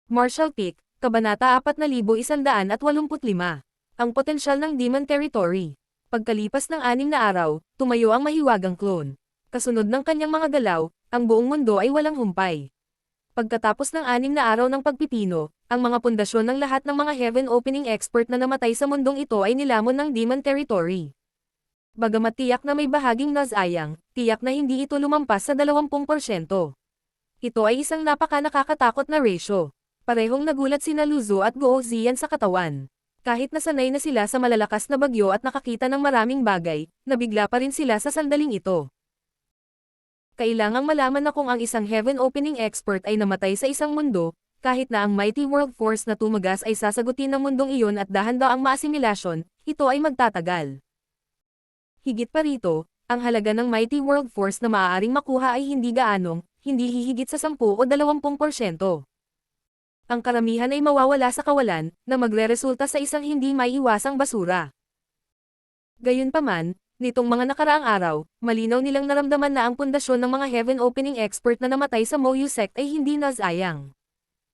Marshall Peak, Kabanata 4185. Ang potensyal ng Demon Territory. Pagkalipas ng 6 na araw, tumayo ang mahiwagang clone. Kasunod ng kanyang mga galaw, ang buong mundo ay walang humpay. Pagkatapos ng 6 na araw ng pagpipino, ang mga pundasyon ng lahat ng mga Heaven Opening expert na namatay sa mundong ito ay nilamon ng Demon Territory. Bagamat tiyak na may bahaging Nazayang, tiyak na hindi ito lumampas sa 20%. Ito ay isang napaka-nakakatakot na ratio. Parehong nagulat sina Luzo at Guo Ziyan sa katawan. Kahit nasanay na sila sa malalakas na bagyo at nakakita ng maraming bagay, nabigla pa rin sila sa sandaling ito. Kailangang malaman na kung ang isang Heaven Opening expert ay namatay sa isang mundo, kahit na ang Mighty World Force na tumagas ay sasagutin ng mundong iyon at dahan-daang maasimilasyon, ito ay magtatagal. Higit pa rito, ang halaga ng Mighty World Force na maaaring makuha ay hindi hindi hihigit sa 10 o 20%. Ang karamihan ay mawawala sa kawalan, na magreresulta sa isang hindi maiiwasang basura. Gayunpaman, nitong mga nakaraang araw, malinaw nilang naramdaman na ang pundasyon ng mga Heaven Opening expert na namatay sa Moyu sect ay hindi Nazayang.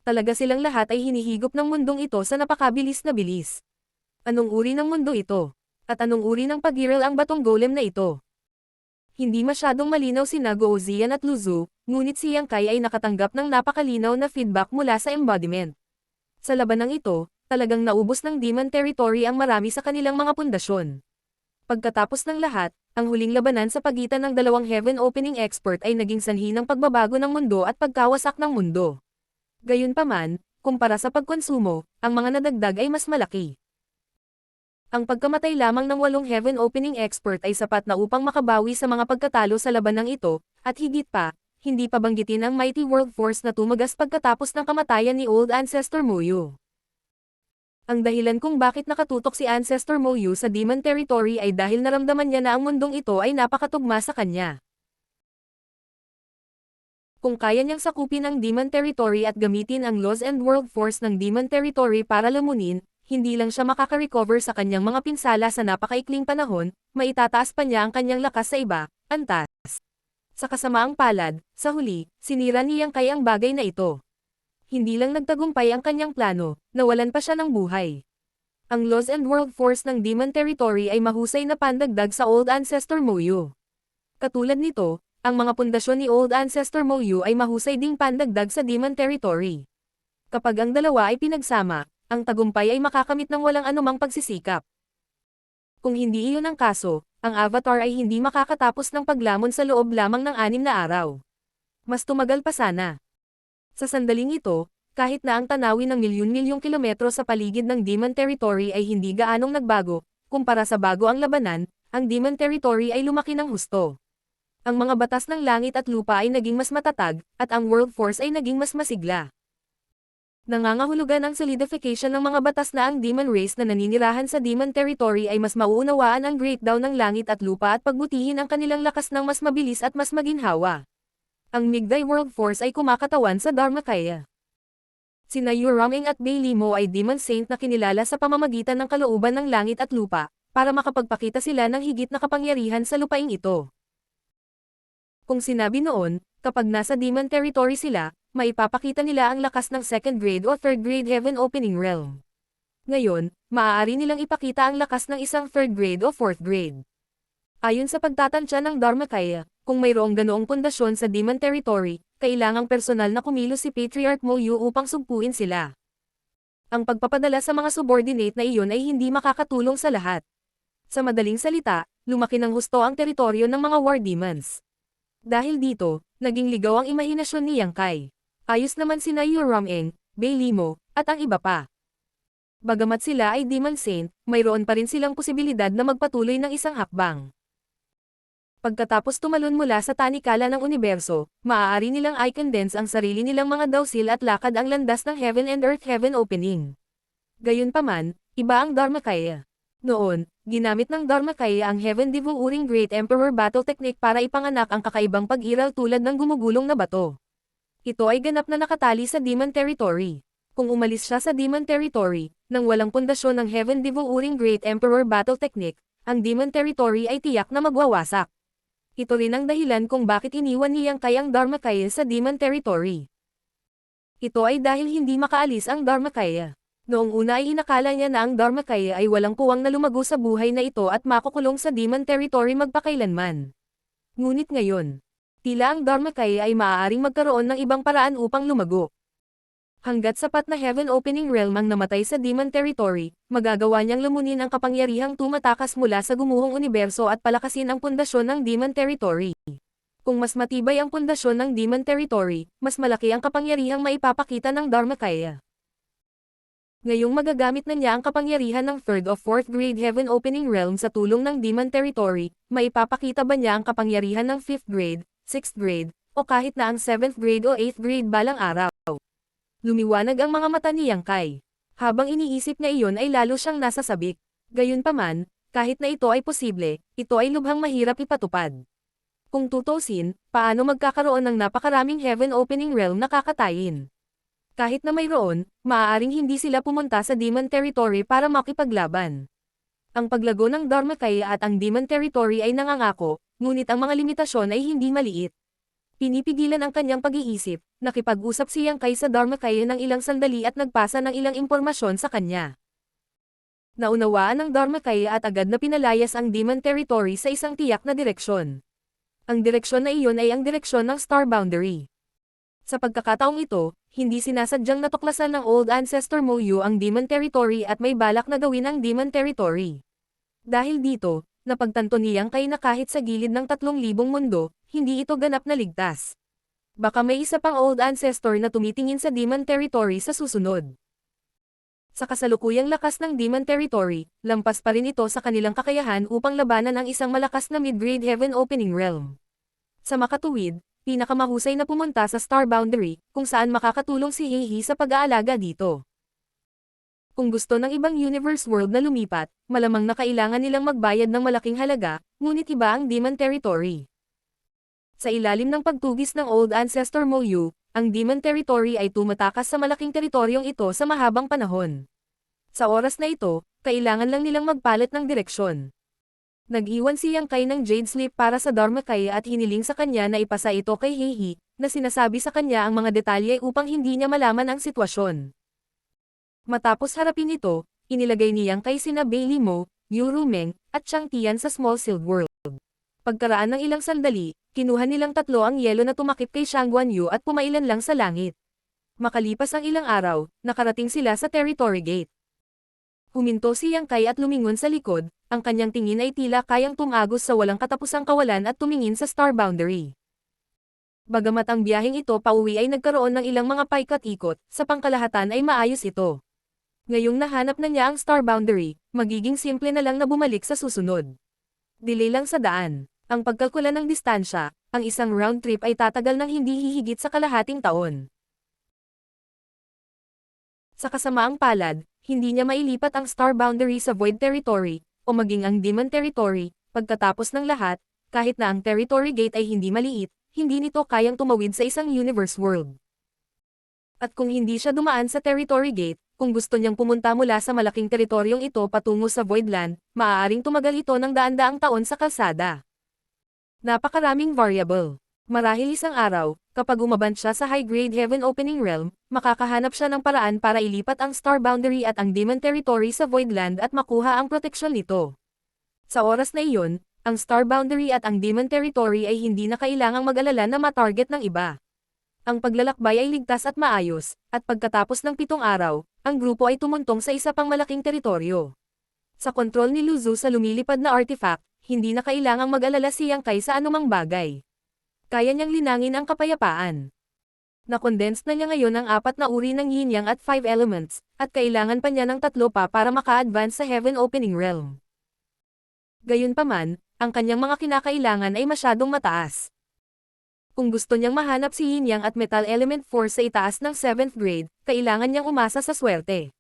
Talaga silang lahat ay hinihigop ng mundong ito sa napakabilis na bilis. Anong uri ng mundo ito? At anong uri ng pagiral ang batong golem na ito? Hindi masyadong malinaw sina Guo Ziyan at Luzu, ngunit si Yang Kai ay nakatanggap ng napakalinaw na feedback mula sa embodiment. Sa labanang ito, talagang naubos ng Demon Territory ang marami sa kanilang mga pundasyon. Pagkatapos ng lahat, ang huling labanan sa pagitan ng dalawang Heaven Opening expert ay naging sanhi ng pagbabago ng mundo at pagkawasak ng mundo. Gayunpaman, kumpara sa pagkonsumo, ang mga nadagdag ay mas malaki. Ang pagkamatay lamang ng 8 Heaven Opening expert ay sapat na upang makabawi sa mga pagkatalo sa labanang ito, at higit pa, hindi pa banggitin ang Mighty World Force na tumagas pagkatapos ng kamatayan ni Old Ancestor Moyu. Ang dahilan kung bakit nakatutok si Ancestor Moyu sa Demon Territory ay dahil naramdaman niya na ang mundong ito ay napakatugma sa kanya. Kung kaya niyang sakupin ang Demon Territory at gamitin ang Laws and World Force ng Demon Territory para lamunin, hindi lang siya makaka-recover sa kanyang mga pinsala sa napakaikling panahon, maitataas pa niya ang kanyang lakas sa iba, antas. Sa kasamaang palad, sa huli, sinira ni Yang Kai ang bagay na ito. Hindi lang nagtagumpay ang kanyang plano, nawalan pa siya ng buhay. Ang Laws and World Force ng Demon Territory ay mahusay na pandagdag sa Old Ancestor Moyu. Katulad nito, ang mga pundasyon ni Old Ancestor Moyu ay mahusay ding pandagdag sa Demon Territory. Kapag ang dalawa ay pinagsama, ang tagumpay ay makakamit ng walang anumang pagsisikap. Kung hindi iyon ang kaso, ang Avatar ay hindi makakatapos ng paglamon sa loob lamang ng 6 na araw. Mas tumagal pa sana. Sa sandaling ito, kahit na ang tanawin ng milyon-milyong kilometro sa paligid ng Demon Territory ay hindi gaanong nagbago, kumpara sa bago ang labanan, ang Demon Territory ay lumaki ng husto. Ang mga batas ng langit at lupa ay naging mas matatag, at ang World Force ay naging mas masigla. Nangangahulugan ang solidification ng mga batas na ang demon race na naninirahan sa Demon Territory ay mas mauunawaan ang breakdown ng langit at lupa at pagbutihin ang kanilang lakas ng mas mabilis at mas maginhawa. Ang Migday World Force ay kumakatawan sa Dharmakaya. Sina Yuraming at Beilimo ay Demon Saint na kinilala sa pamamagitan ng kalooban ng langit at lupa, para makapagpakita sila ng higit na kapangyarihan sa lupaing ito. Kung sinabi noon, kapag nasa Demon Territory sila, maipapakita nila ang lakas ng 2nd grade o 3rd grade Heaven Opening Realm. Ngayon, maaari nilang ipakita ang lakas ng isang 3rd grade o 4th grade. Ayon sa pagtatansya ng Dharmakaya, kung mayroong ganoong pundasyon sa Demon Territory, kailangang personal na kumilos si Patriarch Moyu upang sugpuin sila. Ang pagpapadala sa mga subordinate na iyon ay hindi makakatulong sa lahat. Sa madaling salita, lumaki ng husto ang teritoryo ng mga war demons. Dahil dito, naging ligaw ang imahinasyon ni Yang Kai. Ayos naman sina Yurameng, Beilimo, at ang iba pa. Bagamat sila ay Demon Saint, mayroon pa rin silang posibilidad na magpatuloy ng isang hakbang. Pagkatapos tumalon mula sa tanikala ng universo, maaari nilang i-condense ang sarili nilang mga dawsil at lakad ang landas ng Heaven and Earth Heaven Opening. Gayunpaman, iba ang Dharmakaya. Noon, ginamit ng Dharmakaya ang Heaven Devouring Great Emperor Battle Technique para ipanganak ang kakaibang pag-iral tulad ng gumugulong na bato. Ito ay ganap na nakatali sa Demon Territory. Kung umalis siya sa Demon Territory, nang walang pundasyon ng Heaven Devouring Great Emperor Battle Technique, ang Demon Territory ay tiyak na magwawasak. Ito rin ang dahilan kung bakit iniwan ni Yang Kai ang Dharmakaya sa Demon Territory. Ito ay dahil hindi makaalis ang Dharmakaya. Noong una ay inakala niya na ang Dharmakaya ay walang puwang na lumago sa buhay na ito at makukulong sa Demon Territory magpakailanman. Ngunit ngayon, tila ang Dharmakaya ay maaaring magkaroon ng ibang paraan upang lumago. Hanggat sapat na Heaven Opening Realm ang namatay sa Demon Territory, magagawa niyang lumunin ang kapangyarihang tumatakas mula sa gumuhong universo at palakasin ang pundasyon ng Demon Territory. Kung mas matibay ang pundasyon ng Demon Territory, mas malaki ang kapangyarihang maipapakita ng Dharmakaya. Ngayong magagamit na niya ang kapangyarihan ng 3rd o 4th grade Heaven Opening Realm sa tulong ng Demon Territory, maipapakita ba niya ang kapangyarihan ng 5th grade, 6th grade, o kahit na ang 7th grade o 8th grade balang araw? Lumiwanag ang mga mata ni Yang Kai. Habang iniisip na iyon ay lalo siyang nasasabik. Gayunpaman, kahit na ito ay posible, ito ay lubhang mahirap ipatupad. Kung tutusin, paano magkakaroon ng napakaraming Heaven Opening Realm na kakatayin? Kahit na mayroon, maaaring hindi sila pumunta sa Demon Territory para makipaglaban. Ang paglago ng Dharmakaya at ang Demon Territory ay nangangako, ngunit ang mga limitasyon ay hindi maliit. Pinipigilan ang kanyang pag-iisip, nakipag-usap si Yang Kai sa Dharmakaya ng ilang sandali at nagpasa ng ilang impormasyon sa kanya. Naunawaan ng Dharmakaya at agad na pinalayas ang Demon Territory sa isang tiyak na direksyon. Ang direksyon na iyon ay ang direksyon ng Star Boundary. Sa pagkakataong ito, hindi sinasadyang natuklasan ng Old Ancestor Moyu ang Demon Territory at may balak na gawin ang Demon Territory. Dahil dito, napagtanto ni Yang Kai na kahit sa gilid ng 3,000 mundo, hindi ito ganap na ligtas. Baka may isa pang Old Ancestor na tumitingin sa Demon Territory sa susunod. Sa kasalukuyang lakas ng Demon Territory, lampas pa rin ito sa kanilang kakayahan upang labanan ang isang malakas na mid-grade Heaven Opening Realm. Sa makatuwid, pinakamahusay na pumunta sa Star Boundary, kung saan makakatulong si Heihi sa pag-aalaga dito. Kung gusto ng ibang universe world na lumipat, malamang na kailangan nilang magbayad ng malaking halaga, ngunit iba ang Demon Territory. Sa ilalim ng pagtugis ng Old Ancestor Moyu, ang Demon Territory ay tumatakas sa malaking teritoryong ito sa mahabang panahon. Sa oras na ito, kailangan lang nilang magpalit ng direksyon. Nag-iwan si Yang Kai ng Jade Sleep para sa Dharmakaya at hiniling sa kanya na ipasa ito kay Heihi, na sinasabi sa kanya ang mga detalye upang hindi niya malaman ang sitwasyon. Matapos harapin ito, inilagay ni Yang Kai sina Bailey Mo, Yu Rumeng, at Chang Tian sa Small Sealed World. Pagkaraan ng ilang sandali, kinuha nilang tatlo ang yelo na tumakip kay Shang Guanyu at pumailan lang sa langit. Makalipas ang ilang araw, nakarating sila sa Territory Gate. Huminto si Yang Kai at lumingon sa likod, ang kanyang tingin ay tila kayang tumagos sa walang katapusang kawalan at tumingin sa Star Boundary. Bagamat ang biyaheng ito pauwi ay nagkaroon ng ilang mga paikot-ikot, sa pangkalahatan ay maayos ito. Ngayong nahanap na niya ang Star Boundary, magiging simple na lang na bumalik sa susunod. Delay lang sa daan. Ang pagkalkula ng distansya, ang isang round trip ay tatagal ng hindi hihigit sa kalahating taon. Sa kasamaang palad, hindi niya mailipat ang Star Boundary sa Void Territory, o maging ang Demon Territory, pagkatapos ng lahat, kahit na ang Territory Gate ay hindi maliit, hindi nito kayang tumawid sa isang universe world. At kung hindi siya dumaan sa Territory Gate, kung gusto niyang pumunta mula sa malaking teritoryong ito patungo sa Voidland, maaaring tumagal ito ng daan-daang taon sa kalsada. Napakaraming variable. Marahil isang araw, kapag umabant siya sa high-grade Heaven Opening Realm, makakahanap siya ng paraan para ilipat ang Star Boundary at ang Demon Territory sa Voidland at makuha ang proteksyon nito. Sa oras na iyon, ang Star Boundary at ang Demon Territory ay hindi na kailangang mag-alala na matarget ng iba. Ang paglalakbay ay ligtas at maayos, at pagkatapos ng 7 araw, ang grupo ay tumuntong sa isa pang malaking teritoryo. Sa kontrol ni Lu Zu sa lumilipad na artifact, hindi na kailangang mag-alala si Yang Kai sa anumang bagay. Kaya niyang linangin ang kapayapaan. Na-condense na niya ngayon ang 4 na uri ng yin-yang at 5 elements, at kailangan pa niya ng 3 pa para maka-advance sa Heaven Opening Realm. Gayunpaman, ang kanyang mga kinakailangan ay masyadong mataas. Kung gusto niyang mahanap si yin-yang at metal element force sa itaas ng 7th grade, kailangan niyang umasa sa swerte.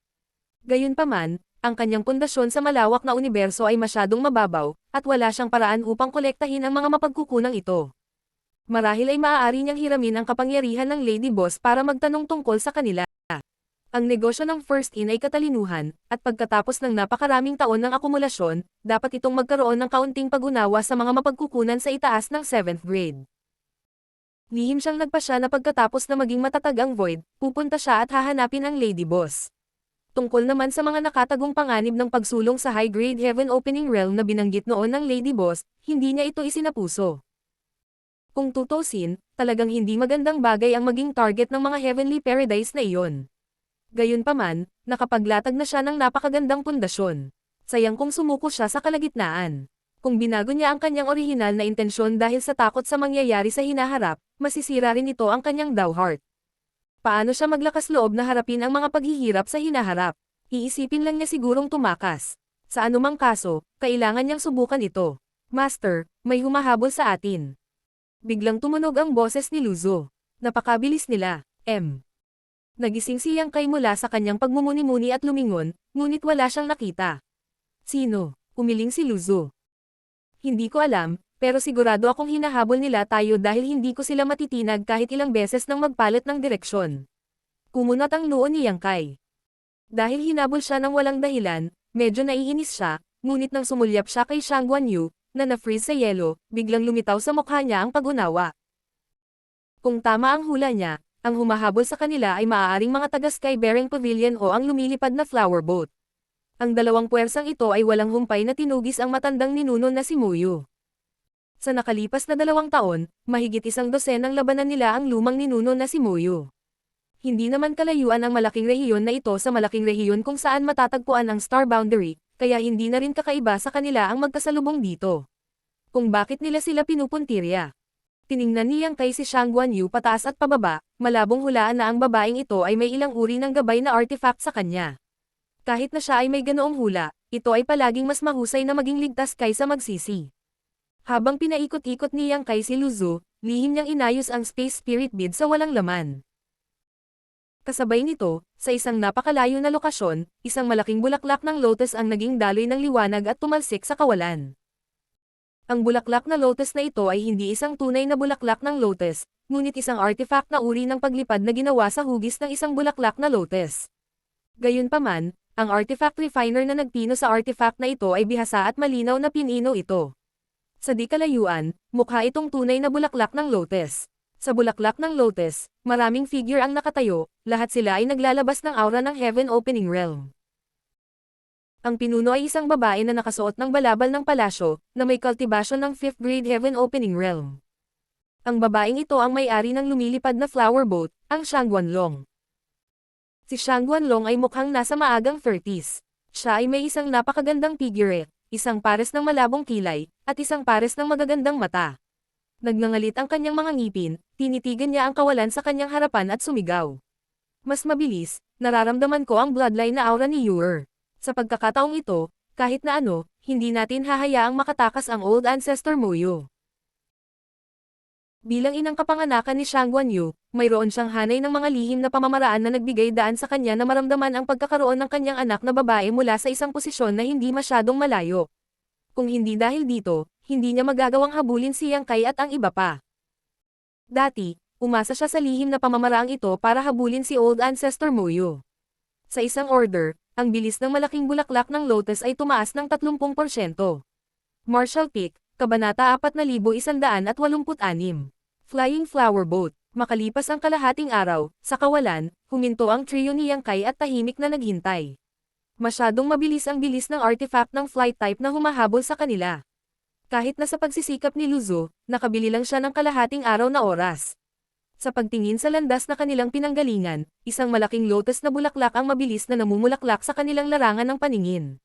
Gayunpaman, ang kanyang pundasyon sa malawak na universo ay masyadong mababaw, at wala siyang paraan upang kolektahin ang mga mapagkukunang ito. Marahil ay maaari niyang hiramin ang kapangyarihan ng Lady Boss para magtanong tungkol sa kanila. Ang negosyo ng First In ay katalinuhan, at pagkatapos ng napakaraming taon ng akumulasyon, dapat itong magkaroon ng kaunting pag-unawa sa mga mapagkukunan sa itaas ng 7th grade. Lihim siyang nagpasya na pagkatapos na maging matatag ang Void, pupunta siya at hahanapin ang Lady Boss. Tungkol naman sa mga nakatagong panganib ng pagsulong sa high-grade Heaven Opening Realm na binanggit noon ng Lady Boss, hindi niya ito isinapuso. Kung tutusin, talagang hindi magandang bagay ang maging target ng mga Heavenly Paradise na iyon. Gayunpaman, nakapaglatag na siya ng napakagandang pundasyon. Sayang kung sumuko siya sa kalagitnaan. Kung binago niya ang kanyang orihinal na intensyon dahil sa takot sa mangyayari sa hinaharap, masisira rin ito ang kanyang Dowheart. Paano siya maglakas loob na harapin ang mga paghihirap sa hinaharap? Iisipin lang niya sigurong tumakas. Sa anumang kaso, kailangan niyang subukan ito. Master, may humahabol sa atin. Biglang tumunog ang boses ni Luzo. Napakabilis nila, M. Nagising si Yang Kai mula sa kanyang pagmumuni-muni at lumingon, ngunit wala siyang nakita. Sino? Umiling si Luzo. Hindi ko alam, pero sigurado akong hinahabol nila tayo dahil hindi ko sila matitinag kahit ilang beses nang magpalit ng direksyon. Kumunat ang noo ni Yang Kai. Dahil hinabol siya ng walang dahilan, medyo naiinis siya, ngunit nang sumulyap siya kay Shang Guanyu, na na-freeze sa yelo, biglang lumitaw sa mukha niya ang pag-unawa. Kung tama ang hula niya, ang humahabol sa kanila ay maaaring mga taga-Sky-bearing Pavilion o ang lumilipad na flower boat. Ang dalawang puwersang ito ay walang humpay na tinugis ang matandang ninuno na si Muyu. Sa nakalipas na 2 taon, mahigit 100 labanan nila ang lumang ninuno na si Muyu. Hindi naman kalayuan ang malaking rehiyon na ito sa malaking rehiyon kung saan matatagpuan ang Star Boundary, kaya hindi na rin kakaiba sa kanila ang magkasalubong dito. Kung bakit nila sila pinupuntirya. Tiningnan niyang kay si Shang Guanyu pataas at pababa, malabong hulaan na ang babaeng ito ay may ilang uri ng gabay na artifact sa kanya. Kahit na siya ay may ganoong hula, ito ay palaging mas mahusay na maging ligtas kaysa magsisi. Habang pinaikot-ikot niyang kay si Luzu, lihim niyang inayos ang Space Spirit Bead sa walang laman. Kasabay nito, sa isang napakalayo na lokasyon, isang malaking bulaklak ng lotus ang naging daloy ng liwanag at tumalsik sa kawalan. Ang bulaklak na lotus na ito ay hindi isang tunay na bulaklak ng lotus, ngunit isang artifact na uri ng paglipad na ginawa sa hugis ng isang bulaklak na lotus. Gayunpaman, ang artifact refiner na nagpino sa artifact na ito ay bihasa at malinaw na pinino ito. Sa di kalayuan, mukha itong tunay na bulaklak ng lotus. Sa bulaklak ng lotus, maraming figure ang nakatayo, lahat sila ay naglalabas ng aura ng Heaven Opening Realm. Ang pinuno ay isang babae na nakasuot ng balabal ng palasyo, na may cultivation ng 5th grade Heaven Opening Realm. Ang babaeng ito ang may-ari ng lumilipad na flower boat, ang Shang Guanlong. Si Shang Guanlong ay mukhang nasa maagang 30s. Siya ay may isang napakagandang figurette, isang pares ng malabong kilay, at isang pares ng magagandang mata. Nagngangalit ang kanyang mga ngipin, tinitigan niya ang kawalan sa kanyang harapan at sumigaw. Mas mabilis, nararamdaman ko ang bloodline na aura ni Yuer. Sa pagkakataong ito, kahit na ano, hindi natin hahayaang makatakas ang Old Ancestor Muyu. Bilang inang kapanganakan ni Shang Guanyu, mayroon siyang hanay ng mga lihim na pamamaraan na nagbigay daan sa kanya na maramdaman ang pagkakaroon ng kanyang anak na babae mula sa isang posisyon na hindi masyadong malayo. Kung hindi dahil dito, hindi niya magagawang habulin si Yang Kai at ang iba pa. Dati, umasa siya sa lihim na pamamaraang ito para habulin si Old Ancestor Muyu. Sa isang order, ang bilis ng malaking bulaklak ng lotus ay tumaas ng 30%. Marshall Peak, Kabanata 4186. Flying Flower Boat. Makalipas ang kalahating araw, sa kawalan, huminto ang trio ni Yang Kai at tahimik na naghintay. Masyadong mabilis ang bilis ng artifact ng flight type na humahabol sa kanila. Kahit na sa pagsisikap ni Luzo, nakabili lang siya ng kalahating araw na oras. Sa pagtingin sa landas na kanilang pinanggalingan, isang malaking lotus na bulaklak ang mabilis na namumulaklak sa kanilang larangan ng paningin.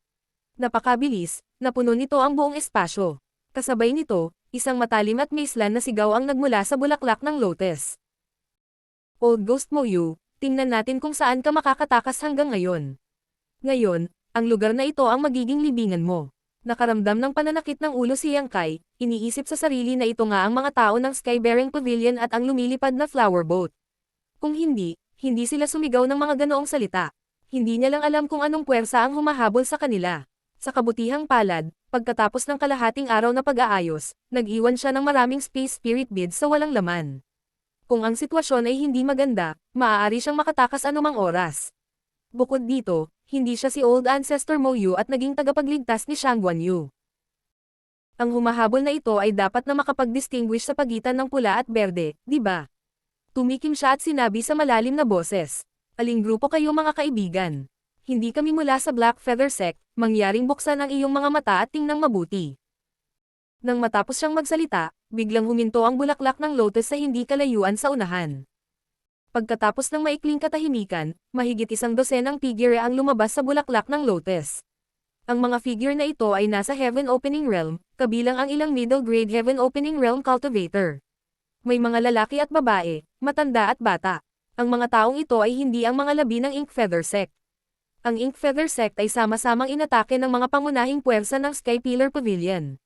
Napakabilis, napuno nito ang buong espasyo. Kasabay nito, isang matalim at maislan na sigaw ang nagmula sa bulaklak ng lotus. Old Ghost Muyu, tingnan natin kung saan ka makakatakas hanggang ngayon. Ngayon, ang lugar na ito ang magiging libingan mo. Nakaramdam ng pananakit ng ulo si Yang Kai, iniisip sa sarili na ito nga ang mga tao ng Sky-bearing Pavilion at ang lumilipad na flower boat. Kung hindi sila sumigaw ng mga ganoong salita. Hindi niya lang alam kung anong puwersa ang humahabol sa kanila. Sa kabutihang palad, pagkatapos ng kalahating araw na pag-aayos, nag-iwan siya ng maraming Space Spirit Beads sa walang laman. Kung ang sitwasyon ay hindi maganda, maaari siyang makatakas anumang oras. Bukod dito, hindi siya si Old Ancestor Muyu at naging tagapagligtas ni Shang Guanyu. Ang humahabol na ito ay dapat na makapag-distinguish sa pagitan ng pula at berde, di ba? Tumikim siya at sinabi sa malalim na boses. Aling grupo kayo mga kaibigan? Hindi kami mula sa Black Feather Sect, mangyaring buksan ang iyong mga mata at tingnang mabuti. Nang matapos siyang magsalita, biglang huminto ang bulaklak ng lotus sa hindi kalayuan sa unahan. Pagkatapos ng maikling katahimikan, mahigit 12 figure ang lumabas sa bulaklak ng lotus. Ang mga figure na ito ay nasa Heaven Opening Realm, kabilang ang ilang middle grade Heaven Opening Realm cultivator. May mga lalaki at babae, matanda at bata. Ang mga taong ito ay hindi ang mga labi ng Ink Feather Sect. Ang Ink Feather Sect ay sama-samang inatake ng mga pangunahing puwersa ng Sky Pillar Pavilion.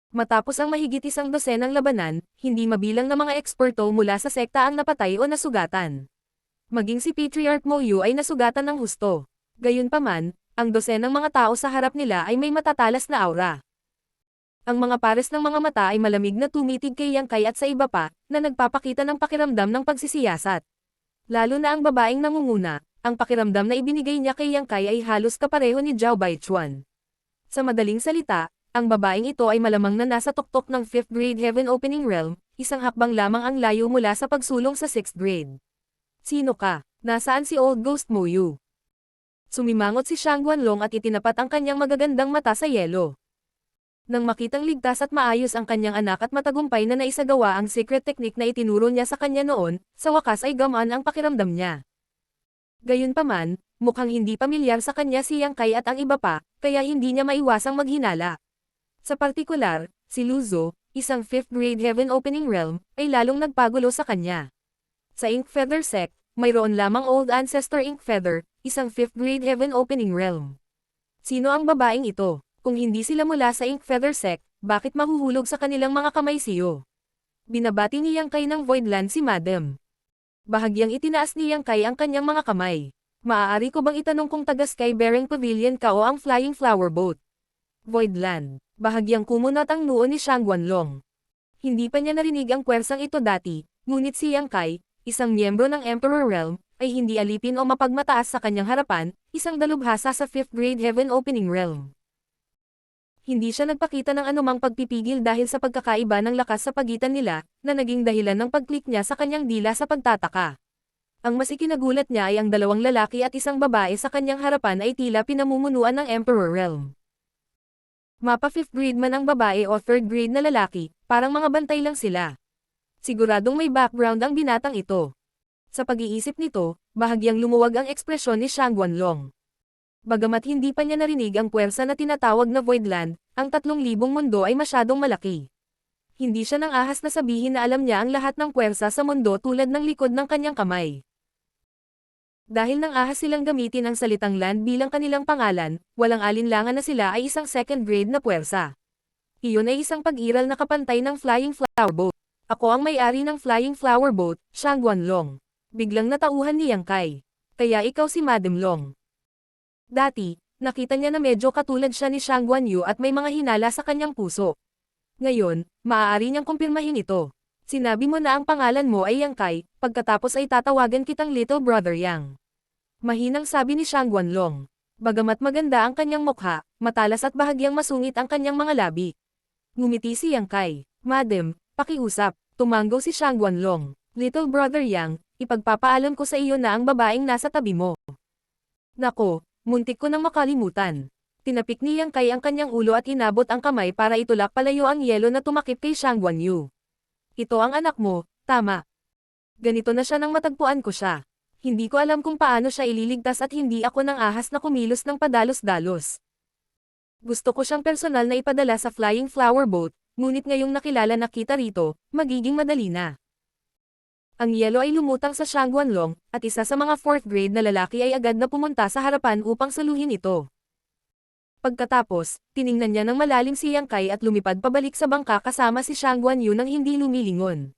Matapos ang mahigit 12 labanan, hindi mabilang na mga eksperto mula sa sekta ang napatay o nasugatan. Maging si Patriarch Moyu ay nasugatan ng husto. Gayunpaman, ang dosenang mga tao sa harap nila ay may matatalas na aura. Ang mga pares ng mga mata ay malamig na tumitig kay Yang Kai at sa iba pa, na nagpapakita ng pakiramdam ng pagsisiyasat. Lalo na ang babaeng nangunguna, ang pakiramdam na ibinigay niya kay Yang Kai ay halos kapareho ni Zhao Baichuan. Sa madaling salita, ang babaeng ito ay malamang na nasa tuktok ng 5th grade Heaven Opening Realm, isang hakbang lamang ang layo mula sa pagsulong sa 6th grade. Sino ka? Nasaan si Old Ghost Moyu? Sumimangot si Shang Guanlong at itinapat ang kanyang magagandang mata sa yelo. Nang makitang ligtas at maayos ang kanyang anak at matagumpay na naisagawa ang secret technique na itinuro niya sa kanya noon, sa wakas ay gamaan ang pakiramdam niya. Gayunpaman, mukhang hindi pamilyar sa kanya si Yang Kai at ang iba pa, kaya hindi niya maiwasang maghinala. Sa partikular, si Luzo, isang 5th grade Heaven Opening Realm, ay lalong nagpagulo sa kanya. Sa Ink Feather Sect, mayroon lamang Old Ancestor Ink Feather, isang 5th grade Heaven Opening Realm. Sino ang babaeng ito? Kung hindi sila mula sa Ink Feather Sect, bakit mahuhulog sa kanilang mga kamay siyo? Binabati ni Yang Kai ng Voidland si Madam. Bahagyang itinaas ni Yang Kai ang kanyang mga kamay. Maaari ko bang itanong kung taga Sky-bearing Pavilion ka o ang Flying Flower Boat? Voidland. Bahagyang kumunot ang noo ni Shang Guanlong. Hindi pa niya narinig ang pwersang ito dati, ngunit si Yang Kai, isang miyembro ng Emperor Realm, ay hindi alipin o mapagmataas sa kanyang harapan, isang dalubhasa sa 5th grade Heaven Opening Realm. Hindi siya nagpakita ng anumang pagpipigil dahil sa pagkakaiba ng lakas sa pagitan nila, na naging dahilan ng pag-click niya sa kanyang dila sa pagtataka. Ang mas ikinagulat niya ay ang dalawang lalaki at isang babae sa kanyang harapan ay tila pinamumunuan ng Emperor Realm. Mapa 5th grade man ang babae o 3rd grade na lalaki, parang mga bantay lang sila. Siguradong may background ang binatang ito. Sa pag-iisip nito, bahagyang lumuwag ang ekspresyon ni Shang Guanlong. Bagamat hindi pa niya narinig ang puwersa na tinatawag na Voidland, ang 3,000 mundo ay masyadong malaki. Hindi siya nang ahas na sabihin na alam niya ang lahat ng puwersa sa mundo tulad ng likod ng kanyang kamay. Dahil nang ahas silang gamitin ang salitang land bilang kanilang pangalan, walang alinlangan na sila ay isang 2nd grade na puwersa. Iyon ay isang pag-iral na kapantay ng Flying Flower Boat. Ako ang may-ari ng Flying Flower Boat, Shang Guanlong. Biglang natauhan ni Yang Kai. Kaya ikaw si Madam Long. Dati, nakita niya na medyo katulad siya ni Shang Guanyu at may mga hinala sa kanyang puso. Ngayon, maaari niyang kumpirmahin ito. Sinabi mo na ang pangalan mo ay Yang Kai, pagkatapos ay tatawagan kitang Little Brother Yang. Mahinang sabi ni Shang Guanlong. Bagamat maganda ang kanyang mukha, matalas at bahagyang masungit ang kanyang mga labi. Ngumiti si Yang Kai. Madam, pakiusap, tumanggaw si Shang Guanlong. Little Brother Yang, ipagpapaalam ko sa iyo na ang babaeng nasa tabi mo. Nako, muntik ko nang makalimutan. Tinapik ni Yang Kai ang kanyang ulo at inabot ang kamay para itulak palayo ang yelo na tumakip kay Shang Guanyu. Ito ang anak mo, tama. Ganito na siya nang matagpuan ko siya. Hindi ko alam kung paano siya ililigtas at hindi ako nang ahas na kumilos ng padalos-dalos. Gusto ko siyang personal na ipadala sa Flying Flower Boat, ngunit ngayong nakilala na kita rito, magiging madali na. Ang yelo ay lumutang sa Shang Guanlong, at isa sa mga 4th grade na lalaki ay agad na pumunta sa harapan upang saluhin ito. Pagkatapos, tiningnan niya ng malalim si Yang Kai at lumipad pabalik sa bangka kasama si Shang Guanyu nang hindi lumilingon.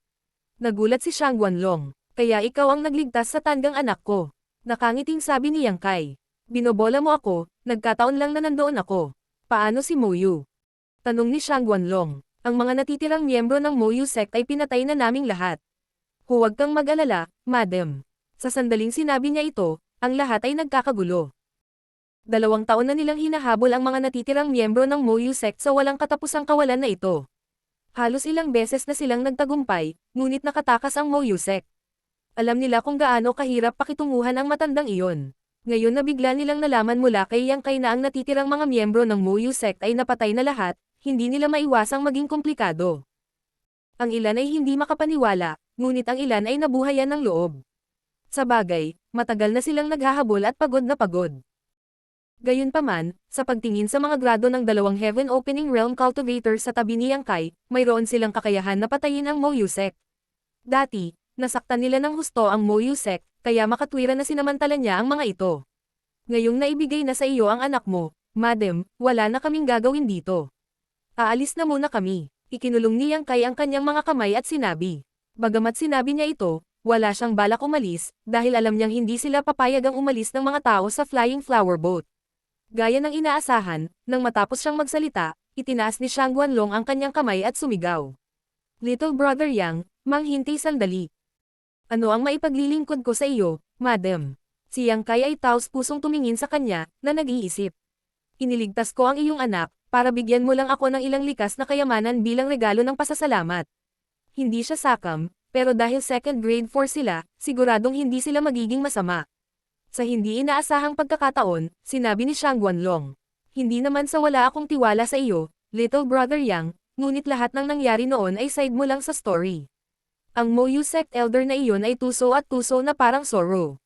Nagulat si Shang Guanlong. Kaya ikaw ang nagligtas sa tandang anak ko. Nakangiting sabi ni Yang Kai. Binobola mo ako, nagkataon lang na nandoon ako. Paano si Moyu? Tanong ni Shang Guanlong. Ang mga natitirang miyembro ng Moyu sect ay pinatay na naming lahat. Huwag kang mag-alala, madam. Sa sandaling sinabi niya ito, ang lahat ay nagkakagulo. 2 taon na nilang hinahabol ang mga natitirang miyembro ng Moyu sect sa walang katapusang kawalan na ito. Halos ilang beses na silang nagtagumpay, ngunit nakatakas ang Moyu sect. Alam nila kung gaano kahirap pakitunguhan ang matandang iyon. Ngayon na bigla nilang nalaman mula kay Yang Kai na ang natitirang mga miyembro ng Moyu sect ay napatay na lahat, hindi nila maiwasang maging komplikado. Ang ilan ay hindi makapaniwala, ngunit ang ilan ay nabuhayan ng loob. Sa bagay, matagal na silang naghahabol at pagod na pagod. Gayunpaman, sa pagtingin sa mga grado ng 2 Heaven Opening Realm Cultivator sa tabi ni Yang Kai, mayroon silang kakayahan na patayin ang Moyu sect. Dati, nasaktan nila ng husto ang Moyu sect, kaya makatwiran na sinamantala niya ang mga ito. Ngayong naibigay na sa iyo ang anak mo, Madam, wala na kaming gagawin dito. Aalis na muna kami. Ikinulong ni Yang Kai ang kanyang mga kamay at sinabi. Bagamat sinabi niya ito, wala siyang balak umalis, dahil alam niyang hindi sila papayagang umalis ng mga tao sa Flying Flower Boat. Gaya ng inaasahan, nang matapos siyang magsalita, itinaas ni Shang Guanlong ang kanyang kamay at sumigaw. Little brother Yang, manghinti sandali. Ano ang maipaglilingkod ko sa iyo, Madam? Si Yang Kai ay taos-pusong tumingin sa kanya, na nag-iisip. Iniligtas ko ang iyong anak, para bigyan mo lang ako ng ilang likas na kayamanan bilang regalo ng pasasalamat. Hindi siya sakam, pero dahil second grade 4 sila, siguradong hindi sila magiging masama. Sa hindi inaasahang pagkakataon, sinabi ni Shang Guanlong. Hindi naman sa wala akong tiwala sa iyo, little brother Yang, ngunit lahat ng nangyari noon ay side mo lang sa story. Ang Moyu sect elder na iyon ay tuso at tuso na parang Zoro.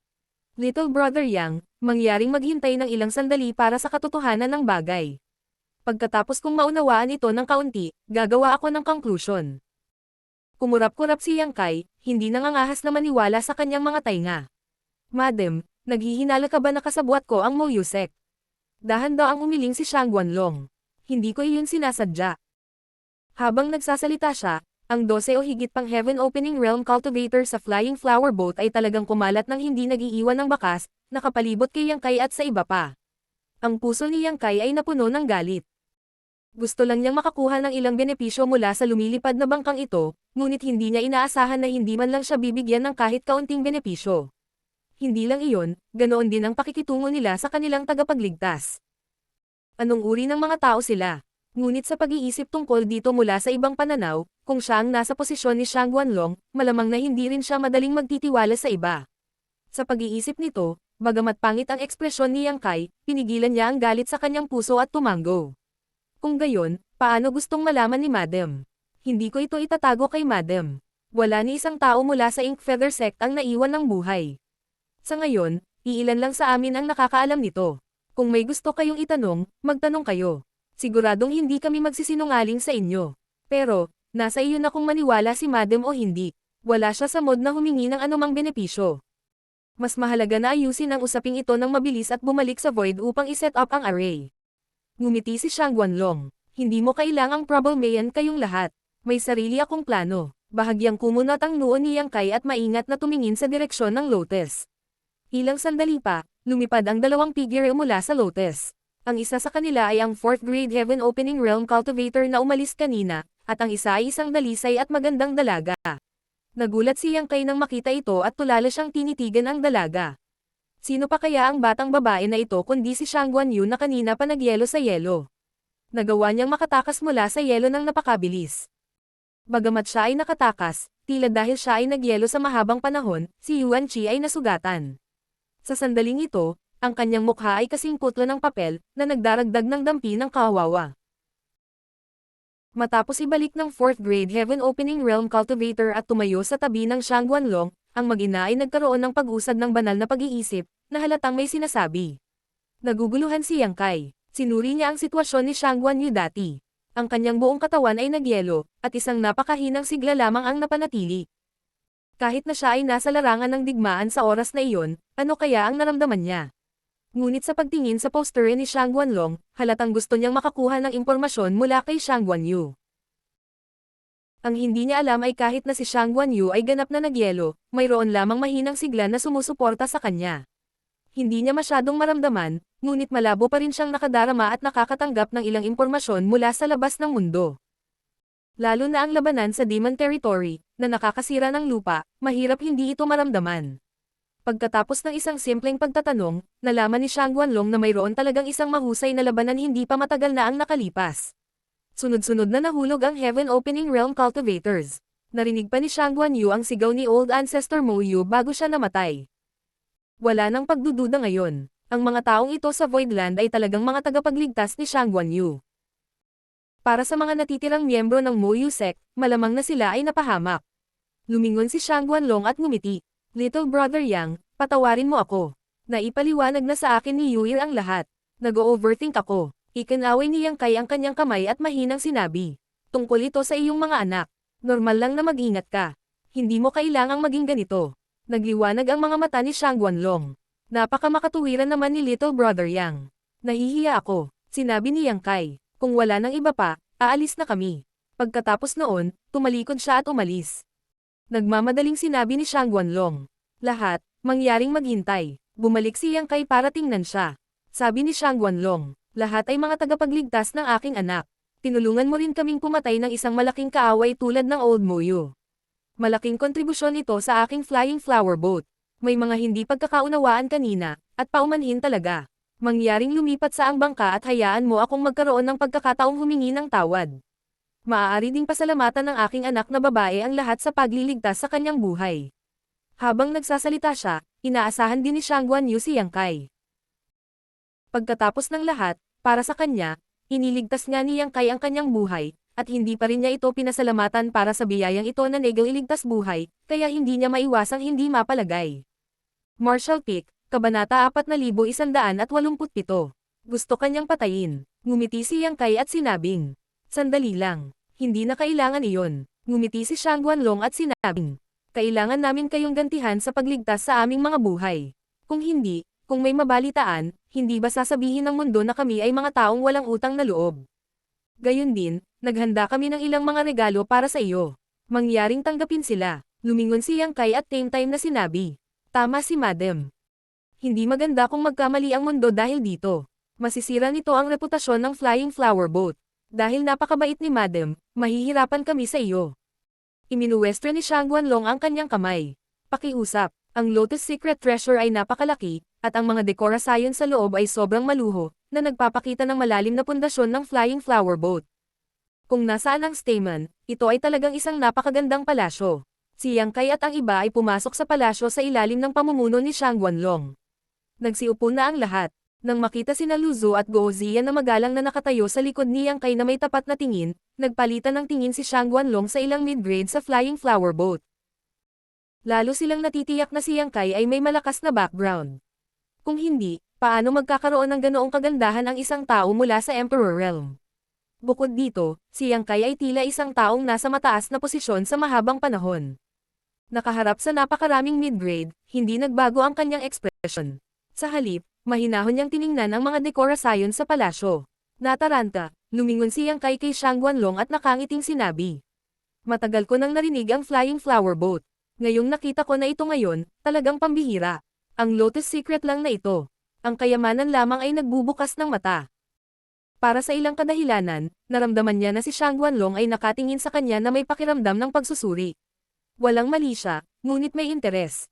Little brother Yang, mangyaring maghintay ng ilang sandali para sa katotohanan ng bagay. Pagkatapos kong maunawaan ito ng kaunti, gagawa ako ng conclusion. Kumurap-kurap si Yang Kai, hindi nangangahas na maniwala sa kanyang mga tainga. Madam, naghihinala ka ba na kasabwat ko ang Moyu sect? Dahan-daang umiling si Shang Guanlong. Hindi ko iyon sinasadya. Habang nagsasalita siya, ang 12 o higit pang Heaven Opening Realm Cultivator sa Flying Flower Boat ay talagang kumalat ng hindi nag-iiwan ng bakas, nakapalibot kay Yang Kai at sa iba pa. Ang puso ni Yang Kai ay napuno ng galit. Gusto lang niyang makakuha ng ilang benepisyo mula sa lumilipad na bangkang ito, ngunit hindi niya inaasahan na hindi man lang siya bibigyan ng kahit kaunting benepisyo. Hindi lang iyon, ganoon din ang pakikitungo nila sa kanilang tagapagligtas. Anong uri ng mga tao sila? Ngunit sa pag-iisip tungkol dito mula sa ibang pananaw, kung siya ang nasa posisyon ni Shang Guanlong, malamang na hindi rin siya madaling magtitiwala sa iba. Sa pag-iisip nito, bagamat pangit ang ekspresyon ni Yang Kai, pinigilan niya ang galit sa kanyang puso at tumango. Kung gayon, paano gustong malaman ni Madam? Hindi ko ito itatago kay Madam. Wala ni isang tao mula sa Ink Feather Sect ang naiwan ng buhay. Sa ngayon, iilan lang sa amin ang nakakaalam nito. Kung may gusto kayong itanong, magtanong kayo. Siguradong hindi kami magsisinungaling sa inyo. Pero, nasa iyo na kung maniwala si Madam o hindi. Wala siya sa mod na humingi ng anumang benepisyo. Mas mahalaga na ayusin ang usaping ito ng mabilis at bumalik sa Void upang iset up ang array. Ngumiti si Shang Guanlong. Hindi mo kailangang problemayan kayong lahat. May sarili akong plano. Bahagyang kumunat ang noo ni Yang Kai at maingat na tumingin sa direksyon ng Lotus. Ilang sandali pa, lumipad ang dalawang figure mula sa Lotus. Ang isa sa kanila ay ang 4th grade Heaven Opening Realm Cultivator na umalis kanina, at ang isa ay isang dalisay at magandang dalaga. Nagulat si Yang Kai nang makita ito at tulala siyang tinitigan ang dalaga. Sino pa kaya ang batang babae na ito kundi si Shang Guanyu na kanina pa nagyelo sa yelo? Nagawa niyang makatakas mula sa yelo ng napakabilis. Bagamat siya ay nakatakas, tila dahil siya ay nagyelo sa mahabang panahon, si Yuan Chi ay nasugatan. Sa sandaling ito, ang kanyang mukha ay kasing putla ng papel, na nagdaragdag ng dampi ng kawawa. Matapos ibalik ng 4th grade Heaven Opening Realm Cultivator at tumayo sa tabi ng Shang Guanlong, ang mag-ina ay nagkaroon ng pag-usad ng banal na pag-iisip, na halatang may sinasabi. Naguguluhan si Yang Kai. Sinuri niya ang sitwasyon ni Shang Guanyu dati. Ang kanyang buong katawan ay nagyelo, at isang napakahinang sigla lamang ang napanatili. Kahit na siya ay nasa larangan ng digmaan sa oras na iyon, ano kaya ang naramdaman niya? Ngunit sa pagtingin sa poster ni Shang Guanlong, halatang gusto niyang makakuha ng impormasyon mula kay Shang Guanyu. Ang hindi niya alam ay kahit na si Shang Guanyu ay ganap na nagyelo, mayroon lamang mahinang sigla na sumusuporta sa kanya. Hindi niya masyadong maramdaman, ngunit malabo pa rin siyang nakadarama at nakakatanggap ng ilang impormasyon mula sa labas ng mundo. Lalo na ang labanan sa Demon Territory, na nakakasira ng lupa, mahirap hindi ito maramdaman. Pagkatapos ng isang simpleng pagtatanong, nalaman ni Shang Guanlong na mayroon talagang isang mahusay na labanan hindi pa matagal na ang nakalipas. Sunod-sunod na nahulog ang Heaven Opening Realm Cultivators. Narinig pa ni Shang Guanyu ang sigaw ni Old Ancestor Mo Yu bago siya namatay. Wala nang pagdududa ngayon. Ang mga taong ito sa Voidland ay talagang mga tagapagligtas ni Shang Guanyu. Para sa mga natitirang miyembro ng Mo Yu sect, malamang na sila ay napahamak. Lumingon si Shang Guanlong at ngumiti. Little brother Yang, patawarin mo ako. Naipaliwanag na sa akin ni Yuir ang lahat. Nag-overthink ako. Ikinaway ni Yang Kai ang kanyang kamay at mahinang sinabi. Tungkol ito sa iyong mga anak. Normal lang na mag-ingat ka. Hindi mo kailangang maging ganito. Nagliwanag ang mga mata ni Shang Guanlong. Napakamakatuwiran naman ni Little brother Yang. Nahihiya ako, sinabi ni Yang Kai. Kung wala nang iba pa, aalis na kami. Pagkatapos noon, tumalikod siya at umalis. Nagmamadaling sinabi ni Shang Guanlong. Lahat, mangyaring maghintay. Bumalik si Yang Kai para tingnan siya. Sabi ni Shang Guanlong, lahat ay mga tagapagligtas ng aking anak. Tinulungan mo rin kaming pumatay ng isang malaking kaaway tulad ng Old Mo Yu. Malaking kontribusyon ito sa aking flying flower boat. May mga hindi pagkakaunawaan kanina, at paumanhin talaga. Mangyaring lumipat sa ang bangka at hayaan mo akong magkaroon ng pagkakataong humingi ng tawad. Maaari ding pasalamatan ng aking anak na babae ang lahat sa pagliligtas sa kanyang buhay. Habang nagsasalita siya, inaasahan din ni Shang Guanyu si Yang Kai. Pagkatapos ng lahat, para sa kanya, iniligtas nga ni Yang Kai ang kanyang buhay, at hindi pa rin niya ito pinasalamatan para sa biyayang ito na iligtas buhay, kaya hindi niya maiwasang hindi mapalagay. Marshall Peak, Kabanata 4187. Gusto kanyang patayin. Ngumiti si Yang Kai at sinabing, sandali lang. Hindi na kailangan iyon. Ngumiti si Shang Guanlong at sinabing, kailangan namin kayong gantihan sa pagligtas sa aming mga buhay. Kung hindi, kung may mabalitaan, hindi ba sasabihin ng mundo na kami ay mga taong walang utang na loob? Gayun din, naghanda kami ng ilang mga regalo para sa iyo. Mangyaring tanggapin sila. Lumingon si Yang Kai at same time na sinabi, tama si Madam. Hindi maganda kung magkamali ang mundo dahil dito. Masisira nito ang reputasyon ng Flying Flower Boat. Dahil napakabait ni Madam, mahihirapan kami sa iyo. Iminuwestro ni Shang Guanlong ang kanyang kamay. Pakiusap, ang Lotus Secret Treasure ay napakalaki, at ang mga dekorasyon sa loob ay sobrang maluho, na nagpapakita ng malalim na pundasyon ng Flying Flower Boat. Kung nasaan ang stamen, ito ay talagang isang napakagandang palasyo. Si Yang Kai at ang iba ay pumasok sa palasyo sa ilalim ng pamumuno ni Shang Guanlong. Nagsiupo na ang lahat. Nang makita sina Lu Zu at Guo Ziyan na magalang na nakatayo sa likod ni Yang Kai na may tapat na tingin, nagpalitan ng tingin si Shang Guanlong sa ilang mid-grade sa Flying Flower Boat. Lalo silang natitiyak na si Yang Kai ay may malakas na background. Kung hindi, paano magkakaroon ng ganoong kagandahan ang isang tao mula sa Emperor Realm? Bukod dito, si Yang Kai ay tila isang taong nasa mataas na posisyon sa mahabang panahon. Nakaharap sa napakaraming mid-grade, hindi nagbago ang kanyang ekspresyon. Sa halip, mahinahon niyang tiningnan ang mga dekorasyon sa palasyo. Nataranta, lumingon si Yang Kai kay Shang Guanlong at nakangiting sinabi. Matagal ko nang narinig ang Flying Flower Boat. Ngayong nakita ko na ito ngayon, talagang pambihira. Ang Lotus Secret lang na ito. Ang kayamanan lamang ay nagbubukas ng mata. Para sa ilang kadahilanan, naramdaman niya na si Shang Guanlong ay nakatingin sa kanya na may pakiramdam ng pagsusuri. Walang mali siya, ngunit may interes.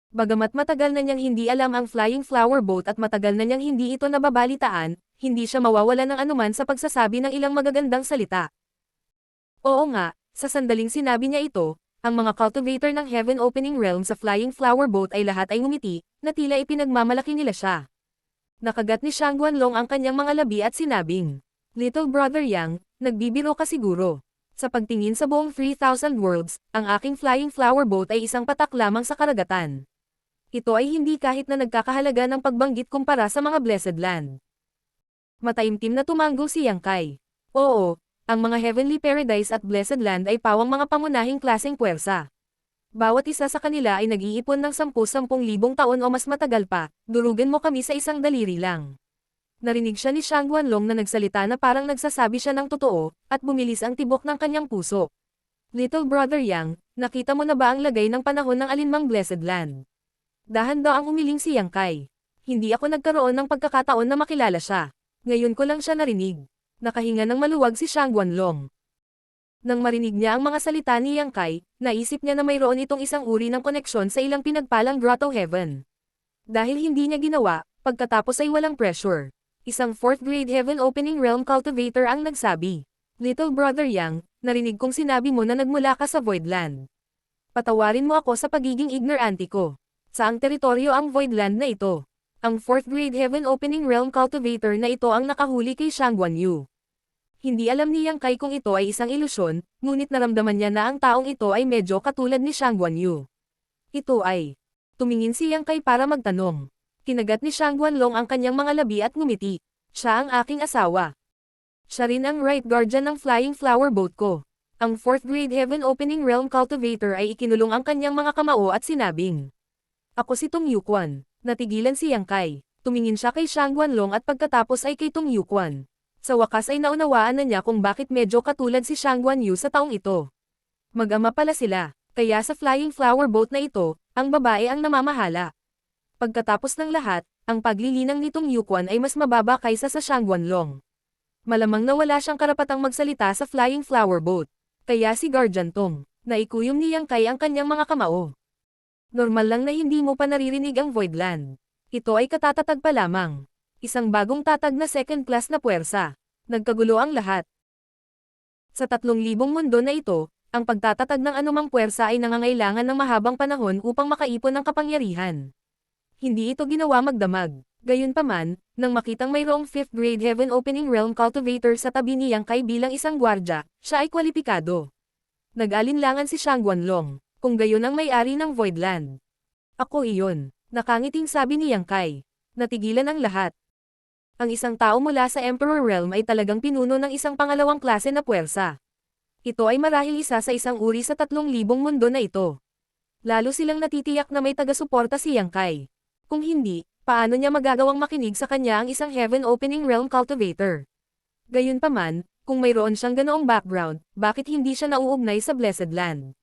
Bagamat matagal na niyang hindi alam ang Flying Flower Boat at matagal na niyang hindi ito nababalitaan, hindi siya mawawala ng anuman sa pagsasabi ng ilang magagandang salita. Oo nga, sa sandaling sinabi niya ito, ang mga cultivator ng Heaven Opening Realm sa Flying Flower Boat ay lahat ay ngumiti, na tila ipinagmamalaki nila siya. Nakagat ni Shang Guanlong ang kanyang mga labi at sinabing, Little brother Yang, nagbibiro ka siguro. Sa pagtingin sa buong 3,000 worlds, ang aking Flying Flower Boat ay isang patak lamang sa karagatan. Ito ay hindi kahit na nagkakahalaga ng pagbanggit kumpara sa mga Blessed Land. Mataimtim na tumango si Yang Kai. Oo, ang mga Heavenly Paradise at Blessed Land ay pawang mga pangunahing klaseng puwersa. Bawat isa sa kanila ay nag-iipon ng 10,000 taon o mas matagal pa, durugan mo kami sa isang daliri lang. Narinig siya ni Shang Guanlong na nagsalita na parang nagsasabi siya ng totoo, at bumilis ang tibok ng kanyang puso. Little brother Yang, nakita mo na ba ang lagay ng panahon ng alinmang Blessed Land? Dahan-daw ang umiling si Yang Kai. Hindi ako nagkaroon ng pagkakataon na makilala siya. Ngayon ko lang siya narinig. Nakahinga ng maluwag si Shang Guanlong. Nang marinig niya ang mga salita ni Yang Kai, naisip niya na mayroon itong isang uri ng koneksyon sa ilang pinagpalang Grotto Heaven. Dahil hindi niya ginawa, pagkatapos ay walang pressure. Isang 4th grade Heaven Opening Realm Cultivator ang nagsabi. Little Brother Yang, narinig kong sinabi mo na nagmula ka sa Voidland. Patawarin mo ako sa pagiging ignorante ko. Saang teritoryo ang Voidland na ito? Ang 4th grade Heaven Opening Realm Cultivator na ito ang nakahuli kay Shangguan Yu. Hindi alam ni Yang Kai kung ito ay isang ilusyon, ngunit naramdaman niya na ang taong ito ay medyo katulad ni Shangguan Yu. Ito ay. Tumingin si Yang Kai para magtanong. Kinagat ni Shangguan Long ang kanyang mga labi at ngumiti. Siya ang aking asawa. Siya rin ang right guardian ng Flying Flower Boat ko. Ang 4th grade Heaven Opening Realm Cultivator ay ikinulong ang kanyang mga kamao at sinabing. Ako si Tong Yuquan. Natigilan si Yang Kai. Tumingin siya kay Shangguan Long at pagkatapos ay kay Tong Yuquan. Sa wakas ay naunawaan na niya kung bakit medyo katulad si Shangguan Yu sa taong ito. Mag-ama pala sila, kaya sa Flying Flower Boat na ito, ang babae ang namamahala. Pagkatapos ng lahat, ang paglilinang nitong Yuquan ay mas mababa kaysa sa Shangguan Long. Malamang na wala siyang karapatang magsalita sa Flying Flower Boat. Kaya si Guardian Tong, naikuyom ni Yang Kai ang kanyang mga kamao. Normal lang na hindi mo pa naririnig ang Voidland. Ito ay katatatag pa lamang. Isang bagong tatag na second class na puwersa. Nagkagulo ang lahat. Sa 3,000 mundo na ito, ang pagtatatag ng anumang puwersa ay nangangailangan ng mahabang panahon upang makaipon ng kapangyarihan. Hindi ito ginawa magdamag. Gayunpaman, nang makitang mayroong 5th grade Heaven Opening Realm Cultivator sa tabi ni Yang Kai bilang isang gwardya, siya ay kwalipikado. Nag-alinlangan si Shangguan Long, kung gayon ang may-ari ng Voidland. Ako iyon, nakangiting sabi ni Yang Kai. Natigilan ang lahat. Ang isang tao mula sa Emperor Realm ay talagang pinuno ng isang pangalawang klase na puwersa. Ito ay marahil isa sa isang uri sa 3,000 mundo na ito. Lalo silang natitiyak na may taga-suporta si Yang Kai. Kung hindi, paano niya magagawang makinig sa kanya ang isang Heaven Opening Realm Cultivator? Gayunpaman, kung mayroon siyang ganoong background, bakit hindi siya nauugnay sa Blessed Land?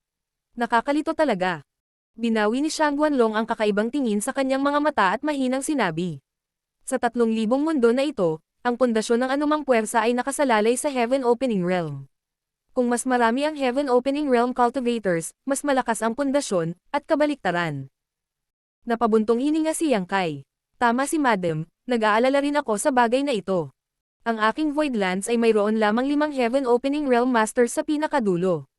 Nakakalito talaga. Binawi ni Shangguan Long ang kakaibang tingin sa kanyang mga mata at mahinang sinabi. Sa 3,000 mundo na ito, ang pundasyon ng anumang puwersa ay nakasalalay sa Heaven Opening Realm. Kung mas marami ang Heaven Opening Realm Cultivators, mas malakas ang pundasyon, at kabaliktaran. Napabuntong hininga si Yang Kai. Tama si Madam, nag-aalala rin ako sa bagay na ito. Ang aking Voidlands ay mayroon lamang 5 Heaven Opening Realm Masters sa pinakadulo.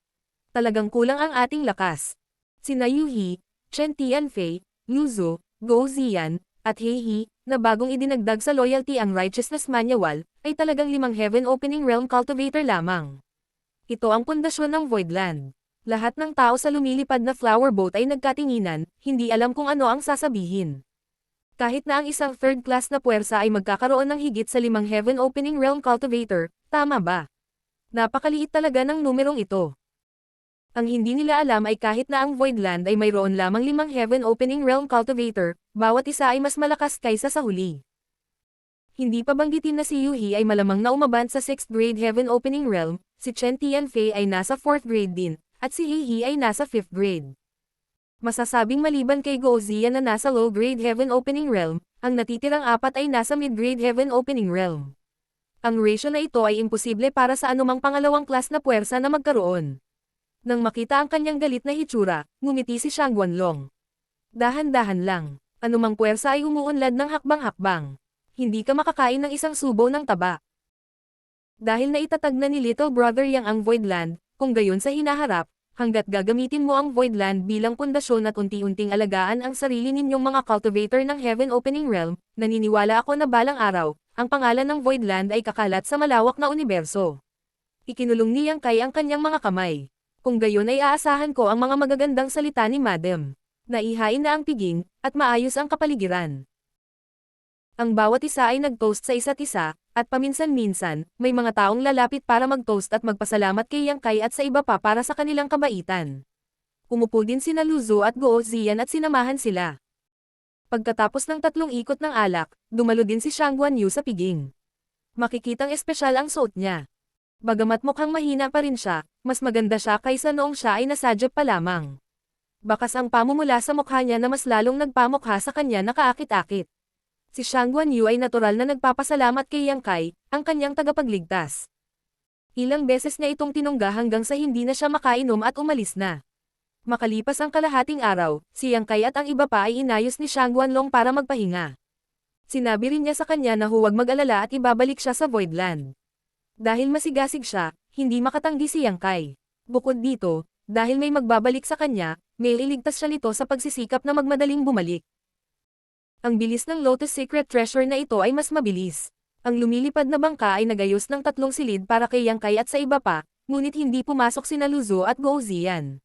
Talagang kulang ang ating lakas. Sina Yuhi, Chen Tianfei, Lu Zhu, Gou Ziyan, at He He, na bagong idinagdag sa loyalty ang Righteousness Manual, ay talagang 5 Heaven Opening Realm Cultivator lamang. Ito ang pundasyon ng Voidland. Lahat ng tao sa lumilipad na flower boat ay nagkatinginan, hindi alam kung ano ang sasabihin. Kahit na ang isang third class na puwersa ay magkakaroon ng higit sa 5 Heaven Opening Realm Cultivator, tama ba? Napakaliit talaga ng numerong ito. Ang hindi nila alam ay kahit na ang Voidland ay mayroon lamang 5 Heaven Opening Realm Cultivator, bawat isa ay mas malakas kaysa sa huli. Hindi pa banggitin na si Yuhi ay malamang na umabant sa 6th grade Heaven Opening Realm, si Chen Tianfei ay nasa 4th grade din, at si He He ay nasa 5th grade. Masasabing maliban kay Gou Ziyan na nasa low grade Heaven Opening Realm, ang natitirang 4 ay nasa mid grade Heaven Opening Realm. Ang ratio na ito ay imposible para sa anumang pangalawang class na puwersa na magkaroon. Nang makita ang kanyang galit na hitsura, ngumiti si Shangguan Long. Dahan-dahan lang, anumang puwersa ay umuunlad ng hakbang-hakbang. Hindi ka makakain ng isang subo ng taba. Dahil naitatag na ni Little Brother Yang ang Voidland, kung gayon sa hinaharap, hanggat gagamitin mo ang Voidland bilang pundasyon at unti-unting alagaan ang sarili ninyong mga cultivator ng Heaven Opening Realm, naniniwala ako na balang araw, ang pangalan ng Voidland ay kakalat sa malawak na universo. Ikinulong ni Yang Kai ang kanyang mga kamay. Kung gayon ay aasahan ko ang mga magagandang salita ni Madam. Naihain na ang piging, at maayos ang kapaligiran. Ang bawat isa ay nag-toast sa isa't isa, at paminsan-minsan, may mga taong lalapit para mag-toast at magpasalamat kay Yang Kai at sa iba pa para sa kanilang kabaitan. Umupo din sina Lu Zhu at Gou Ziyan at sinamahan sila. Pagkatapos ng 3 ikot ng alak, dumalo din si Shangguan Yu sa piging. Makikitang espesyal ang suot niya. Bagamat mukhang mahina pa rin siya, mas maganda siya kaysa noong siya ay nasadyap pa lamang. Bakas ang pamumula sa mukha niya na mas lalong nagpamukha sa kanya na kaakit-akit. Si Shangguan Yu ay natural na nagpapasalamat kay Yang Kai, ang kanyang tagapagligtas. Ilang beses niya itong tinungga hanggang sa hindi na siya makainom at umalis na. Makalipas ang kalahating araw, si Yang Kai at ang iba pa ay inayos ni Shang Guanlong para magpahinga. Sinabi rin niya sa kanya na huwag mag-alala at ibabalik siya sa Voidland. Dahil masigasig siya, hindi makatanggi si Yang Kai. Bukod dito, dahil may magbabalik sa kanya, may iligtas siya nito sa pagsisikap na magmadaling bumalik. Ang bilis ng Lotus Secret Treasure na ito ay mas mabilis. Ang lumilipad na bangka ay nagayos ng 3 silid para kay Yang Kai at sa iba pa, ngunit hindi pumasok sina Luzo at Guo Ziyan.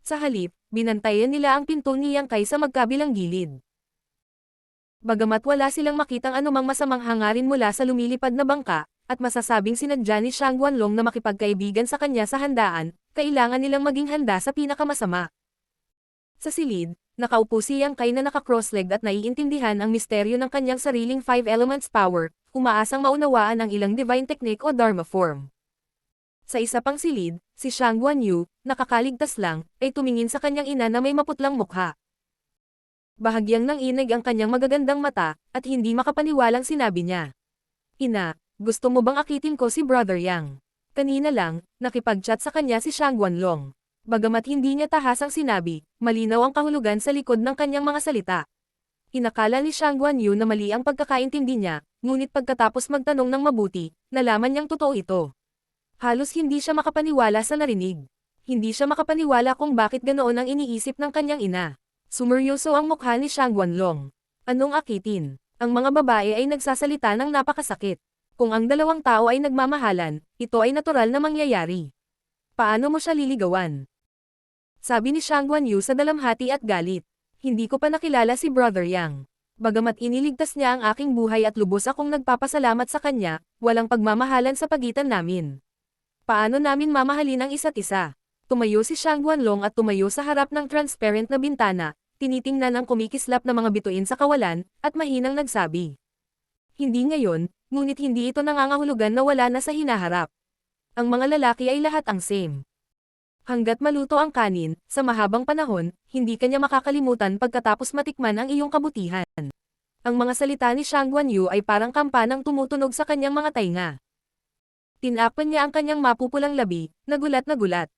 Sa halip, binantayan nila ang pinto ni Yang Kai sa magkabilang gilid. Bagamat wala silang makitang anumang masamang hangarin mula sa lumilipad na bangka, at masasabing sinadya ni Shang Guanlong na makipagkaibigan sa kanya sa handaan, kailangan nilang maging handa sa pinakamasama. Sa silid, nakaupo si Yang Kai na naka-cross-legged at naiintindihan ang misteryo ng kanyang sariling 5 elements power, umaasang maunawaan ang ilang divine technique o Dharma form. Sa isa pang silid, si Shang Guanyu, nakakaligtas lang, ay tumingin sa kanyang ina na may maputlang mukha. Bahagyang nanginig ang kanyang magagandang mata, at hindi makapaniwalang sinabi niya. Ina, gusto mo bang akitin ko si Brother Yang? Kanina lang, nakipag-chat sa kanya si Shang Guanlong. Bagamat hindi niya tahasang sinabi, malinaw ang kahulugan sa likod ng kanyang mga salita. Inakala ni Shang Guanyu na mali ang pagkakaintindi niya, ngunit pagkatapos magtanong ng mabuti, nalaman niyang totoo ito. Halos hindi siya makapaniwala sa narinig. Hindi siya makapaniwala kung bakit ganoon ang iniisip ng kanyang ina. Sumeryoso ang mukha ni Shang Guanlong. Anong akitin? Ang mga babae ay nagsasalita ng napakasakit. Kung ang dalawang tao ay nagmamahalan, ito ay natural na mangyayari. Paano mo siya liligawan? Sabi ni Shang Guanyu sa dalamhati at galit. Hindi ko pa nakilala si Brother Yang. Bagamat iniligtas niya ang aking buhay at lubos akong nagpapasalamat sa kanya, walang pagmamahalan sa pagitan namin. Paano namin mamahalin ang isa't isa? Tumayo si Shang Guanlong at tumayo sa harap ng transparent na bintana, tinitingnan ang kumikislap na mga bituin sa kawalan, at mahinang nagsabi. Hindi ngayon, ngunit hindi ito nangangahulugan na wala na sa hinaharap. Ang mga lalaki ay lahat ang same. Hanggat maluto ang kanin, sa mahabang panahon, hindi kanya makakalimutan pagkatapos matikman ang iyong kabutihan. Ang mga salita ni Shang Guanyu ay parang kampanang tumutunog sa kanyang mga tainga. Tinakpan niya ang kanyang mapupulang labi, nagulat na gulat.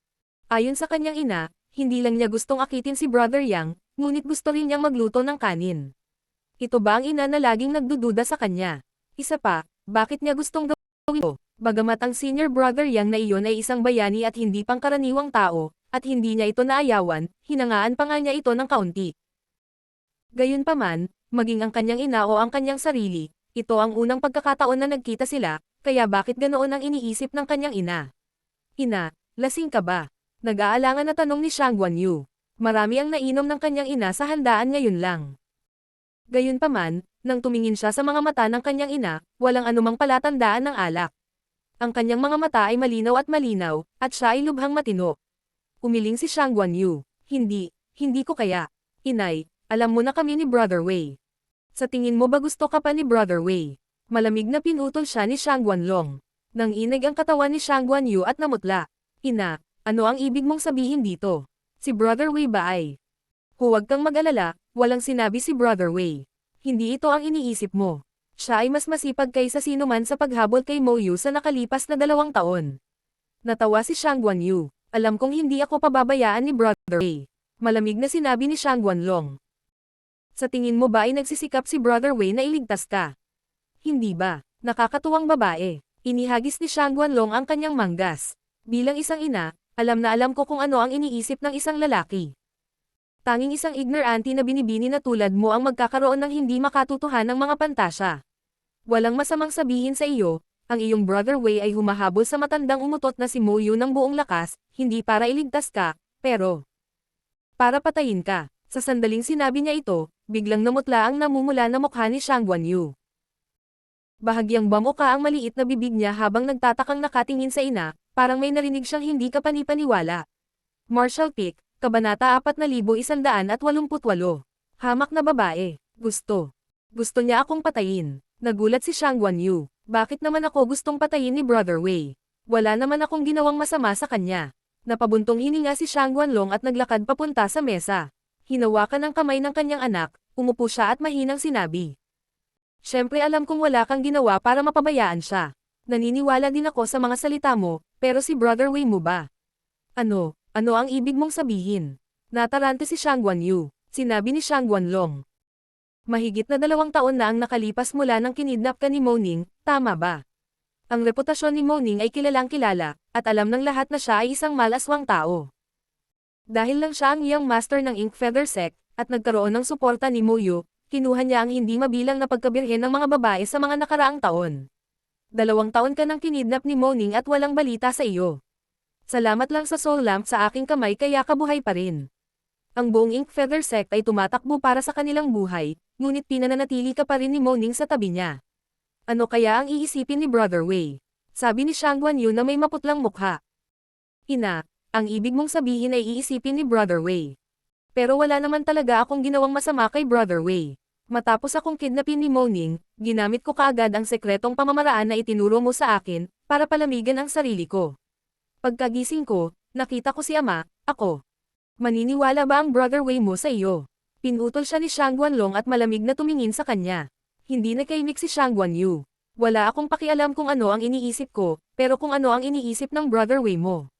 Ayon sa kanyang ina, hindi lang niya gustong akitin si Brother Yang, ngunit gusto rin niyang magluto ng kanin. Ito ba ang ina na laging nagdududa sa kanya? Isa pa, bakit niya gustong gawin ito? Bagamat ang senior brother Yang na iyon ay isang bayani at hindi pangkaraniwang tao, at hindi niya ito naayawan, hinangaan pa nga niya ito ng kaunti. Gayunpaman, maging ang kanyang ina o ang kanyang sarili, ito ang unang pagkakataon na nagkita sila, kaya bakit ganoon ang iniisip ng kanyang ina? Ina, lasing ka ba? Nag-aalangan na tanong ni Shang Guanyu. Marami ang nainom ng kanyang ina sa handaan ngayon lang. Gayunpaman, nang tumingin siya sa mga mata ng kanyang ina, walang anumang palatandaan ng alak. Ang kanyang mga mata ay malinaw, at siya ay lubhang matino. Umiling si Shang Guanyu. Hindi ko kaya. Inay, alam mo na kami ni Brother Wei. Sa tingin mo ba gusto ka pa ni Brother Wei? Malamig na pinutol siya ni Shang Guanlong. Nang inig ang katawan ni Shang Guanyu at namutla. Ina, ano ang ibig mong sabihin dito? Si Brother Wei ba ay? Huwag kang mag-alala, walang sinabi si Brother Wei. Hindi ito ang iniisip mo. Siya ay mas masipag kaysa sino man sa paghabol kay Mo Yu sa nakalipas na 2 taon. Natawa si Shang Guanyu. Alam kong hindi ako pababayaan ni Brother Wei. Malamig na sinabi ni Shang Guanlong. Sa tingin mo ba ay nagsisikap si Brother Wei na iligtas ka? Hindi ba? Nakakatuwang babae. Inihagis ni Shang Guanlong ang kanyang manggas. Bilang isang ina, alam na alam ko kung ano ang iniisip ng isang lalaki. Tanging isang ignorante na binibini na tulad mo ang magkakaroon ng hindi makatutuhan ng mga pantasya. Walang masamang sabihin sa iyo, ang iyong Brother Wei ay humahabol sa matandang umutot na si Mo Yu ng buong lakas, hindi para iligtas ka, pero para patayin ka. Sa sandaling sinabi niya ito, biglang namutla ang namumula na mukha ni Shang Guanyu. Bahagyang bamuka ang maliit na bibig niya habang nagtatakang nakatingin sa ina, parang may narinig siyang hindi kapanipaniwala. Martial Peak, Kabanata 4188. Hamak na babae. Gusto niya akong patayin. Nagulat si Shang Guanyu. Bakit naman ako gustong patayin ni Brother Wei? Wala naman akong ginawang masama sa kanya. Napabuntong hininga si Shang Guanlong at naglakad papunta sa mesa. Hinawakan ang kamay ng kanyang anak, umupo siya at mahinang sinabi. Siyempre alam kong wala kang ginawa para mapabayaan siya. Naniniwala din ako sa mga salita mo, pero si Brother Wei mo ba? Ano? Ano ang ibig mong sabihin? Natarante si Shang Guanyu, sinabi ni Shang Guanlong. Mahigit na 2 taon na ang nakalipas mula nang kinidnap ka ni Moning, tama ba? Ang reputasyon ni Moning ay kilalang kilala, at alam ng lahat na siya ay isang malaswang tao. Dahil lang siya ang iyong master ng Ink Feather Sect, at nagkaroon ng suporta ni Mo Yu, kinuha niya ang hindi mabilang na pagkabirhen ng mga babae sa mga nakaraang taon. 2 taon ka nang kinidnap ni Moning at walang balita sa iyo. Salamat lang sa soul lamp sa aking kamay kaya kabuhay pa rin. Ang buong Ink Feather Sect ay tumatakbo para sa kanilang buhay, ngunit pinananatili ka pa rin ni Moning sa tabi niya. Ano kaya ang iisipin ni Brother Wei? Sabi ni Shang Guanyu na may maputlang mukha. Ina, ang ibig mong sabihin ay iisipin ni Brother Wei. Pero wala naman talaga akong ginawang masama kay Brother Wei. Matapos akong kidnapin ni Moning, ginamit ko kaagad ang sekretong pamamaraan na itinuro mo sa akin, para palamigan ang sarili ko. Pagkagising ko, nakita ko si Ama, ako. Maniniwala ba ang Brother Wei mo sa iyo? Pinutol siya ni Shang Guanlong at malamig na tumingin sa kanya. Hindi nakaimik si Shang Guanyu. Wala akong pakialam kung ano ang iniisip ko, pero kung ano ang iniisip ng Brother Wei mo.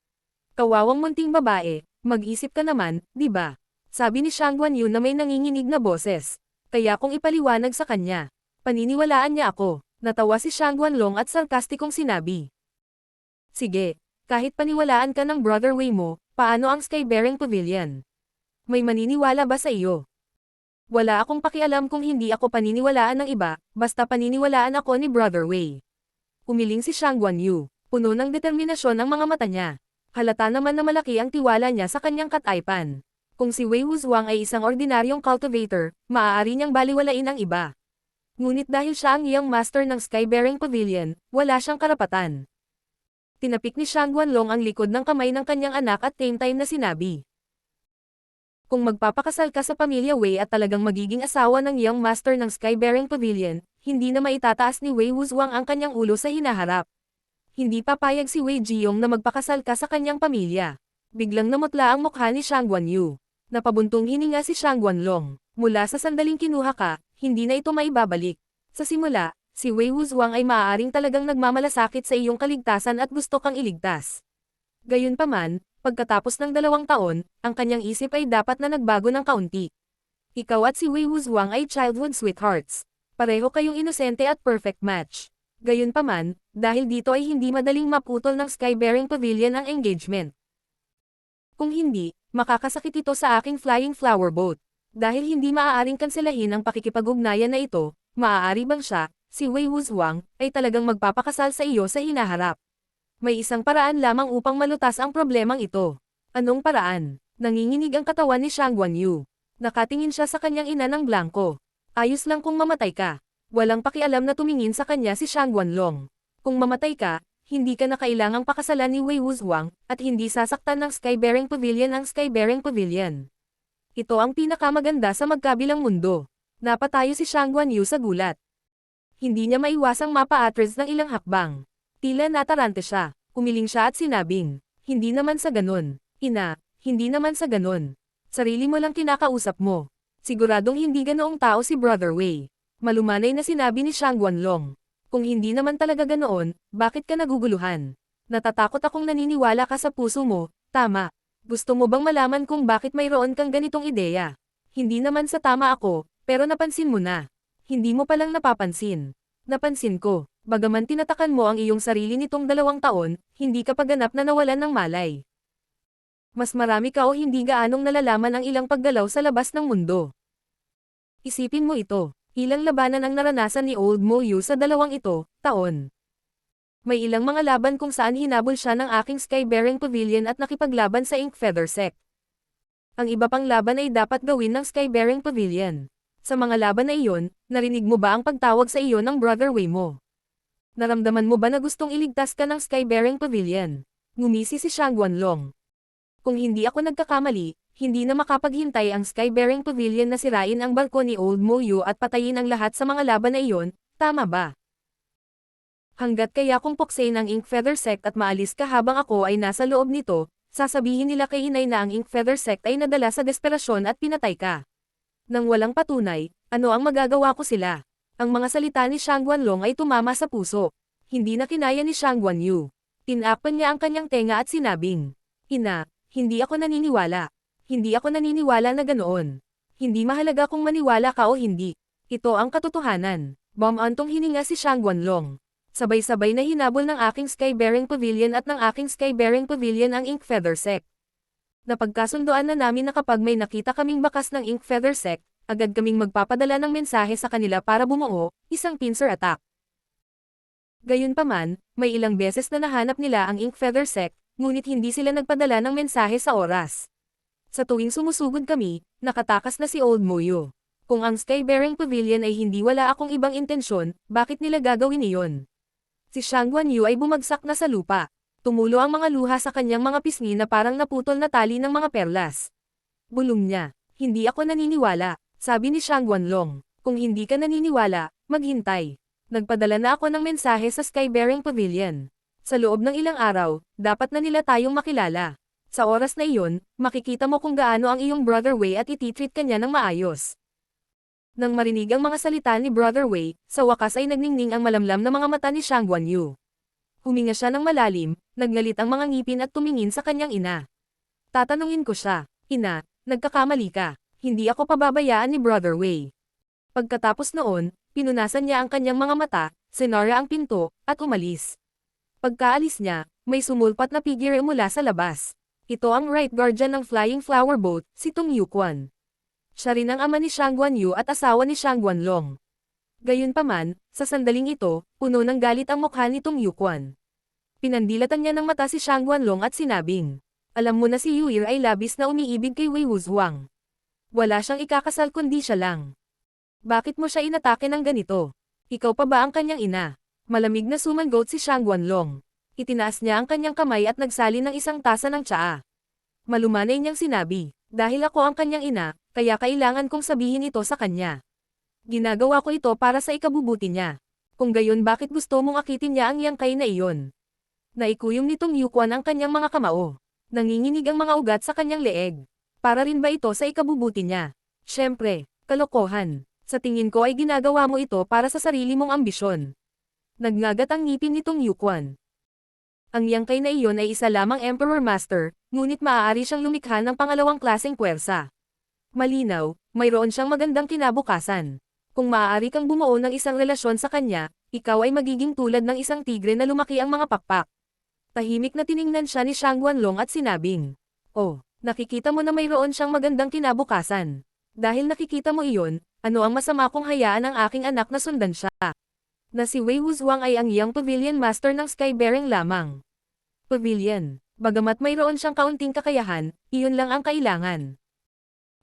Kawawang munting babae, mag-isip ka naman, di ba? Sabi ni Shang Guanyu na may nanginginig na boses. Kaya kung ipaliwanag sa kanya. Paniniwalaan niya ako. Natawa si Shang Guanlong at sarkastikong sinabi. Sige. Kahit paniwalaan ka ng Brother Wei mo, paano ang Skybearing Pavilion? May maniniwala ba sa iyo? Wala akong pakialam kung hindi ako paniniwalaan ng iba, basta paniniwalaan ako ni Brother Wei. Umiling si Shang Guanyu, puno ng determinasyon ang mga mata niya. Halata naman na malaki ang tiwala niya sa kanyang kataypan. Kung si Wei Wuzhuang ay isang ordinaryong cultivator, maaari niyang baliwalain ang iba. Ngunit dahil siya ang iyong master ng Skybearing Pavilion, wala siyang karapatan. Tinapik ni Shang Guanlong ang likod ng kamay ng kanyang anak at same time na sinabi. Kung magpapakasal ka sa pamilya Wei at talagang magiging asawa ng iyong master ng Skybearing Pavilion, hindi na maitataas ni Wei Wuzhuang ang kanyang ulo sa hinaharap. Hindi papayag si Wei Jiyong na magpakasal ka sa kanyang pamilya. Biglang namutla ang mukha ni Shang Guanyu. Napabuntong hininga si Shang Guanlong. Mula sa sandaling kinuha ka, hindi na ito maibabalik. Sa simula, si Wei Wuzhuang ay maaaring talagang nagmamalasakit sa iyong kaligtasan at gusto kang iligtas. Gayunpaman, pagkatapos ng 2 taon, ang kanyang isip ay dapat na nagbago ng kaunti. Ikaw at si Wei Wuzhuang ay childhood sweethearts. Pareho kayong inosente at perfect match. Gayunpaman, dahil dito ay hindi madaling maputol ng Skybearing Pavilion ang engagement. Kung hindi, makakasakit ito sa aking flying flower boat. Dahil hindi maaaring kanselahin ang pakikipag-ugnayan na ito, maaari bang siya, si Wei Wuzhuang, ay talagang magpapakasal sa iyo sa hinaharap? May isang paraan lamang upang malutas ang problemang ito. Anong paraan? Nanginginig ang katawan ni Shang Guanyu. Nakatingin siya sa kanyang ina ng blanko. Ayos lang kung mamatay ka. Walang pakialam na tumingin sa kanya si Shang Guanlong. Kung mamatay ka, hindi ka na kailangang pakasalan ni Wei Wuzhuang, at hindi sasaktan ng Skybearing Pavilion ang Skybearing Pavilion. Ito ang pinakamaganda sa magkabilang mundo. Napatayo si Shang Guanyu sa gulat. Hindi niya maiwasang mapa-atras ng ilang hakbang. Tila natarante siya. Umiling siya at sinabing, hindi naman sa ganun. Ina, hindi naman sa ganun. Sarili mo lang kinakausap mo. Siguradong hindi ganoong tao si Brother Wei. Malumanay na sinabi ni Shang Guanlong. Kung hindi naman talaga ganoon, bakit ka naguguluhan? Natatakot akong naniniwala ka sa puso mo, tama. Gusto mo bang malaman kung bakit mayroon kang ganitong ideya? Hindi naman sa tama ako, pero napansin mo na. Hindi mo palang napapansin. Napansin ko, bagaman tinatakan mo ang iyong sarili nitong 2 taon, hindi ka pa ganap na nawalan ng malay. Mas marami ka o hindi gaanong nalalaman ang ilang paggalaw sa labas ng mundo. Isipin mo ito. Ilang labanan ang naranasan ni Old Mo Yu sa 2 taon. May ilang mga laban kung saan hinabol siya ng aking Skybearing Pavilion at nakipaglaban sa Ink Feather Sect. Ang iba pang laban ay dapat gawin ng Skybearing Pavilion. Sa mga laban na iyon, narinig mo ba ang pagtawag sa iyo ng Brother Wei mo? Naramdaman mo ba na gustong iligtas ka ng Skybearing Pavilion? Ngumisi si Shang Guanlong. Kung hindi ako nagkakamali, hindi na makapaghintay ang Skybearing Pavilion na sirain ang barko ni Old Mo Yu at patayin ang lahat sa mga laban na iyon, tama ba? Hanggat kaya kung puksain ang Ink Feather Sect at maalis ka habang ako ay nasa loob nito, sasabihin nila kay inay na ang Ink Feather Sect ay nadala sa desperasyon at pinatay ka. Nang walang patunay, ano ang magagawa ko sila? Ang mga salita ni Shang Guanlong ay tumama sa puso. Hindi na kinaya ni Shang Guanyu. Tinakpan niya ang kanyang tenga at sinabing, "Ina, hindi ako naniniwala. Hindi ako naniniwala na ganoon. Hindi mahalaga kung maniwala ka o hindi. Ito ang katotohanan." Bumantong hininga si Shang Guanlong. Sabay-sabay na hinabol ng aking Skybearing Pavilion at ng aking Skybearing Pavilion ang Ink Feather Sect. Napagkasundoan na namin na kapag may nakita kaming bakas ng Ink Feather Sect, agad kaming magpapadala ng mensahe sa kanila para bumuo, isang pincer attack. Gayunpaman, may ilang beses na nahanap nila ang Ink Feather Sect, ngunit hindi sila nagpadala ng mensahe sa oras. Sa tuwing sumusugod kami, nakatakas na si Old Moyo. Kung ang Skybearing Pavilion ay hindi wala akong ibang intensyon, bakit nila gagawin iyon? Si Shang Guanyu ay bumagsak na sa lupa. Tumulo ang mga luha sa kanyang mga pisngi na parang naputol na tali ng mga perlas. Bulong niya, "Hindi ako naniniwala," sabi ni Shang Guanlong. "Kung hindi ka naniniwala, maghintay." Nagpadala na ako ng mensahe sa Skybearing Pavilion. Sa loob ng ilang araw, dapat na nila tayong makilala. Sa oras na iyon, makikita mo kung gaano ang iyong Brother Wei at ititreat kanya ng maayos. Nang marinig ang mga salita ni Brother Wei, sa wakas ay nagningning ang malamlam na mga mata ni Shang Guanyu. Huminga siya ng malalim, naglalit ang mga ngipin at tumingin sa kanyang ina. Tatanungin ko siya, "Ina, nagkakamali ka. Hindi ako pababayaan ni Brother Wei." Pagkatapos noon, pinunasan niya ang kanyang mga mata, sinara ang pinto, at umalis. Pagkaalis niya, may sumulpat na figure mula sa labas. Ito ang right guardian ng Flying Flower Boat, si Tung Yuquan. Siya rin ang ama ni Shang Guanyu at asawa ni Shang Guanlong. Gayunpaman, sa sandaling ito, puno ng galit ang mukha ni Tung Yuquan. Pinandilatan niya ng mata si Shang Guanlong at sinabing, "Alam mo na si Yuir ay labis na umiibig kay Wei Wuzhuang. Wala siyang ikakasal kundi siya lang. Bakit mo siya inatake ng ganito? Ikaw pa ba ang kanyang ina?" Malamig na sumangot si Shang Guanlong. Itinaas niya ang kanyang kamay at nagsali ng isang tasa ng tsaa. Malumanay niyang sinabi, "Dahil ako ang kanyang ina, kaya kailangan kong sabihin ito sa kanya. Ginagawa ko ito para sa ikabubuti niya. Kung gayon bakit gusto mong akitin niya ang yangkay na iyon?" Naikuyom nitong Yuquan ang kanyang mga kamao. Nanginginig ang mga ugat sa kanyang leeg. Para rin ba ito sa ikabubuti niya? Siyempre, kalokohan. Sa tingin ko ay ginagawa mo ito para sa sarili mong ambisyon. Nagngagat ang ngipin nitong Yuquan. Ang yangkay na iyon ay isa lamang Emperor Master, ngunit maaari siyang lumikha ng pangalawang klaseng puwersa. Malinaw, mayroon siyang magandang kinabukasan. Kung maaari kang bumuo ng isang relasyon sa kanya, ikaw ay magiging tulad ng isang tigre na lumaki ang mga pakpak. Tahimik na tiningnan siya ni Shang Guanlong at sinabing, "Oh, nakikita mo na mayroon siyang magandang kinabukasan. Dahil nakikita mo iyon, ano ang masama kung hayaan ang aking anak na sundan siya? Na si Wei Wuzhuang ay ang iyang Pavilion Master ng Skybearing lamang." Pavilion. Bagamat mayroon siyang kaunting kakayahan, iyon lang ang kailangan.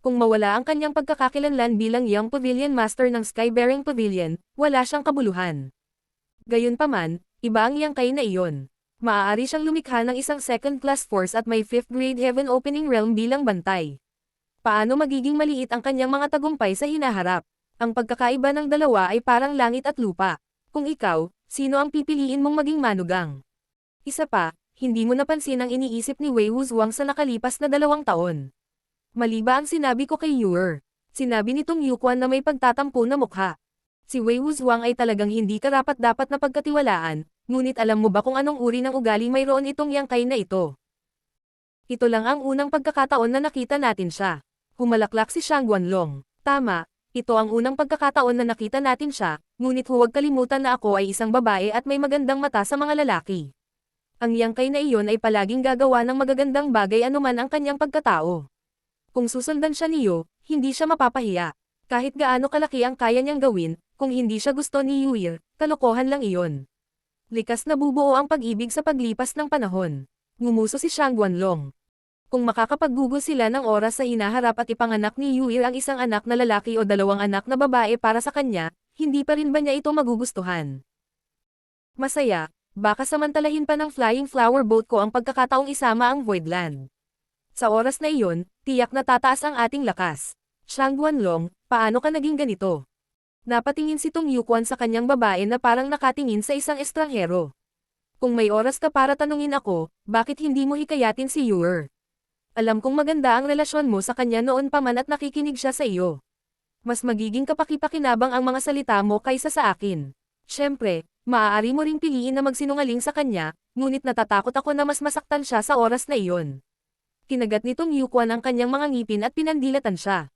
Kung mawala ang kanyang pagkakakilanlan bilang Young Pavilion Master ng Skybearing Pavilion, wala siyang kabuluhan. Gayunpaman, iba ang yangkay na iyon. Maaari siyang lumikha ng isang second-class force at may 5th grade Heaven Opening Realm bilang bantay. Paano magiging maliit ang kanyang mga tagumpay sa hinaharap? Ang pagkakaiba ng dalawa ay parang langit at lupa. Kung ikaw, sino ang pipiliin mong maging manugang? Isa pa, hindi mo napansin ang iniisip ni Wei Wuzhuang sa nakalipas na 2 taon. Mali ba ang sinabi ko kay Yuer? Sinabi nitong Yuquan na may pagtatampo na mukha. Si Wei Wuzhuang ay talagang hindi karapat-dapat na pagkatiwalaan, ngunit alam mo ba kung anong uri ng ugali mayroon itong yangkay na ito? Ito lang ang unang pagkakataon na nakita natin siya. Humalaklak si Shang Guanlong. Tama, ito ang unang pagkakataon na nakita natin siya, ngunit huwag kalimutan na ako ay isang babae at may magandang mata sa mga lalaki. Ang yangkay na iyon ay palaging gagawa ng magagandang bagay anuman ang kanyang pagkatao. Kung susundan siya niyo, hindi siya mapapahiya. Kahit gaano kalaki ang kaya niyang gawin, kung hindi siya gusto ni Yuir, kalokohan lang iyon. Likas na bubuo ang pag-ibig sa paglipas ng panahon. Ngumuso si Shang Guanlong. Kung makakapaggugol sila ng oras sa hinaharap at ipanganak ni Yuir ang isang anak na lalaki o 2 anak na babae para sa kanya, hindi pa rin ba niya ito magugustuhan? Masaya, baka samantalahin pa ng Flying Flower Boat ko ang pagkakataong isama ang Voidland. Sa oras na iyon, tiyak na tataas ang ating lakas. Shang Guanlong, paano ka naging ganito? Napatingin si Tung Yuquan sa kanyang babae na parang nakatingin sa isang estranghero. Kung may oras ka para tanungin ako, bakit hindi mo hikayatin si Yuer? Alam kong maganda ang relasyon mo sa kanya noon pa man at nakikinig siya sa iyo. Mas magiging kapaki-pakinabang ang mga salita mo kaysa sa akin. Siyempre, maaari mo ring piliin na magsinungaling sa kanya, ngunit natatakot ako na mas masaktan siya sa oras na iyon. Kinagat nitong Yuquan ang kanyang mga ngipin at pinandilatan siya.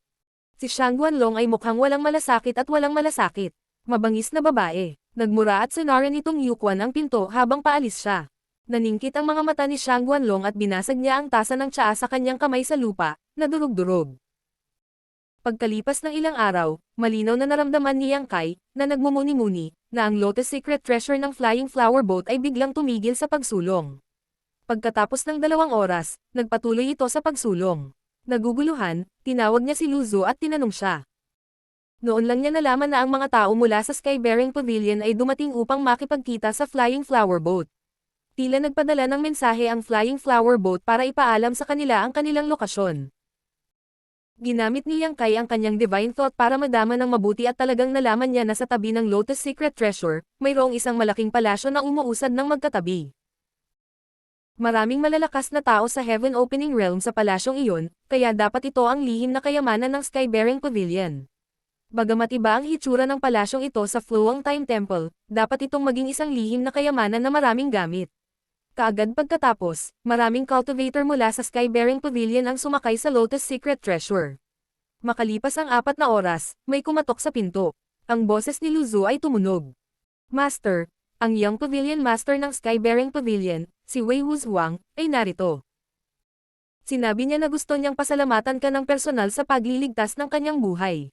Si Shang Guanlong ay mukhang walang malasakit at walang malasakit. Mabangis na babae. Nagmura at sinara nitong Yuquan ang pinto habang paalis siya. Naningkit ang mga mata ni Shang Guanlong at binasag niya ang tasa ng tsaa sa kanyang kamay sa lupa, na durog-durog. Pagkalipas ng ilang araw, malinaw na naramdaman ni Yang Kai, na nagmumuni-muni, na ang Lotus Secret Treasure ng Flying Flower Boat ay biglang tumigil sa pagsulong. Pagkatapos ng 2 oras, nagpatuloy ito sa pagsulong. Naguguluhan, tinawag niya si Luzo at tinanong siya. Noon lang niya nalaman na ang mga tao mula sa Skybearing Pavilion ay dumating upang makipagkita sa Flying Flower Boat. Tila nagpadala ng mensahe ang Flying Flower Boat para ipaalam sa kanila ang kanilang lokasyon. Ginamit ni Yang Kai ang kanyang Divine Thought para madama ng mabuti at talagang nalaman niya na sa tabi ng Lotus Secret Treasure, mayroong isang malaking palasyo na umuusad ng magkatabi. Maraming malalakas na tao sa Heaven Opening Realm sa palasyong iyon, kaya dapat ito ang lihim na kayamanan ng Skybearing Pavilion. Bagamat iba ang hitsura ng palasyong ito sa Floang Time Temple, dapat itong maging isang lihim na kayamanan na maraming gamit. Kaagad pagkatapos, maraming cultivator mula sa Skybearing Pavilion ang sumakay sa Lotus Secret Treasure. Makalipas ang 4 na oras, may kumatok sa pinto. Ang boses ni Luzo ay tumunog. Master, ang Young Pavilion Master ng Skybearing Pavilion, si Wei Wuzhuang, ay narito. Sinabi niya na gusto niyang pasalamatan ka ng personal sa pagliligtas ng kanyang buhay.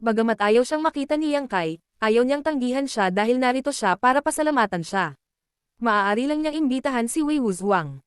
Bagamat ayaw siyang makita ni Yang Kai, ayaw niyang tanggihan siya dahil narito siya para pasalamatan siya. Maaari lang niyang imbitahan si Wei Wuzhuang.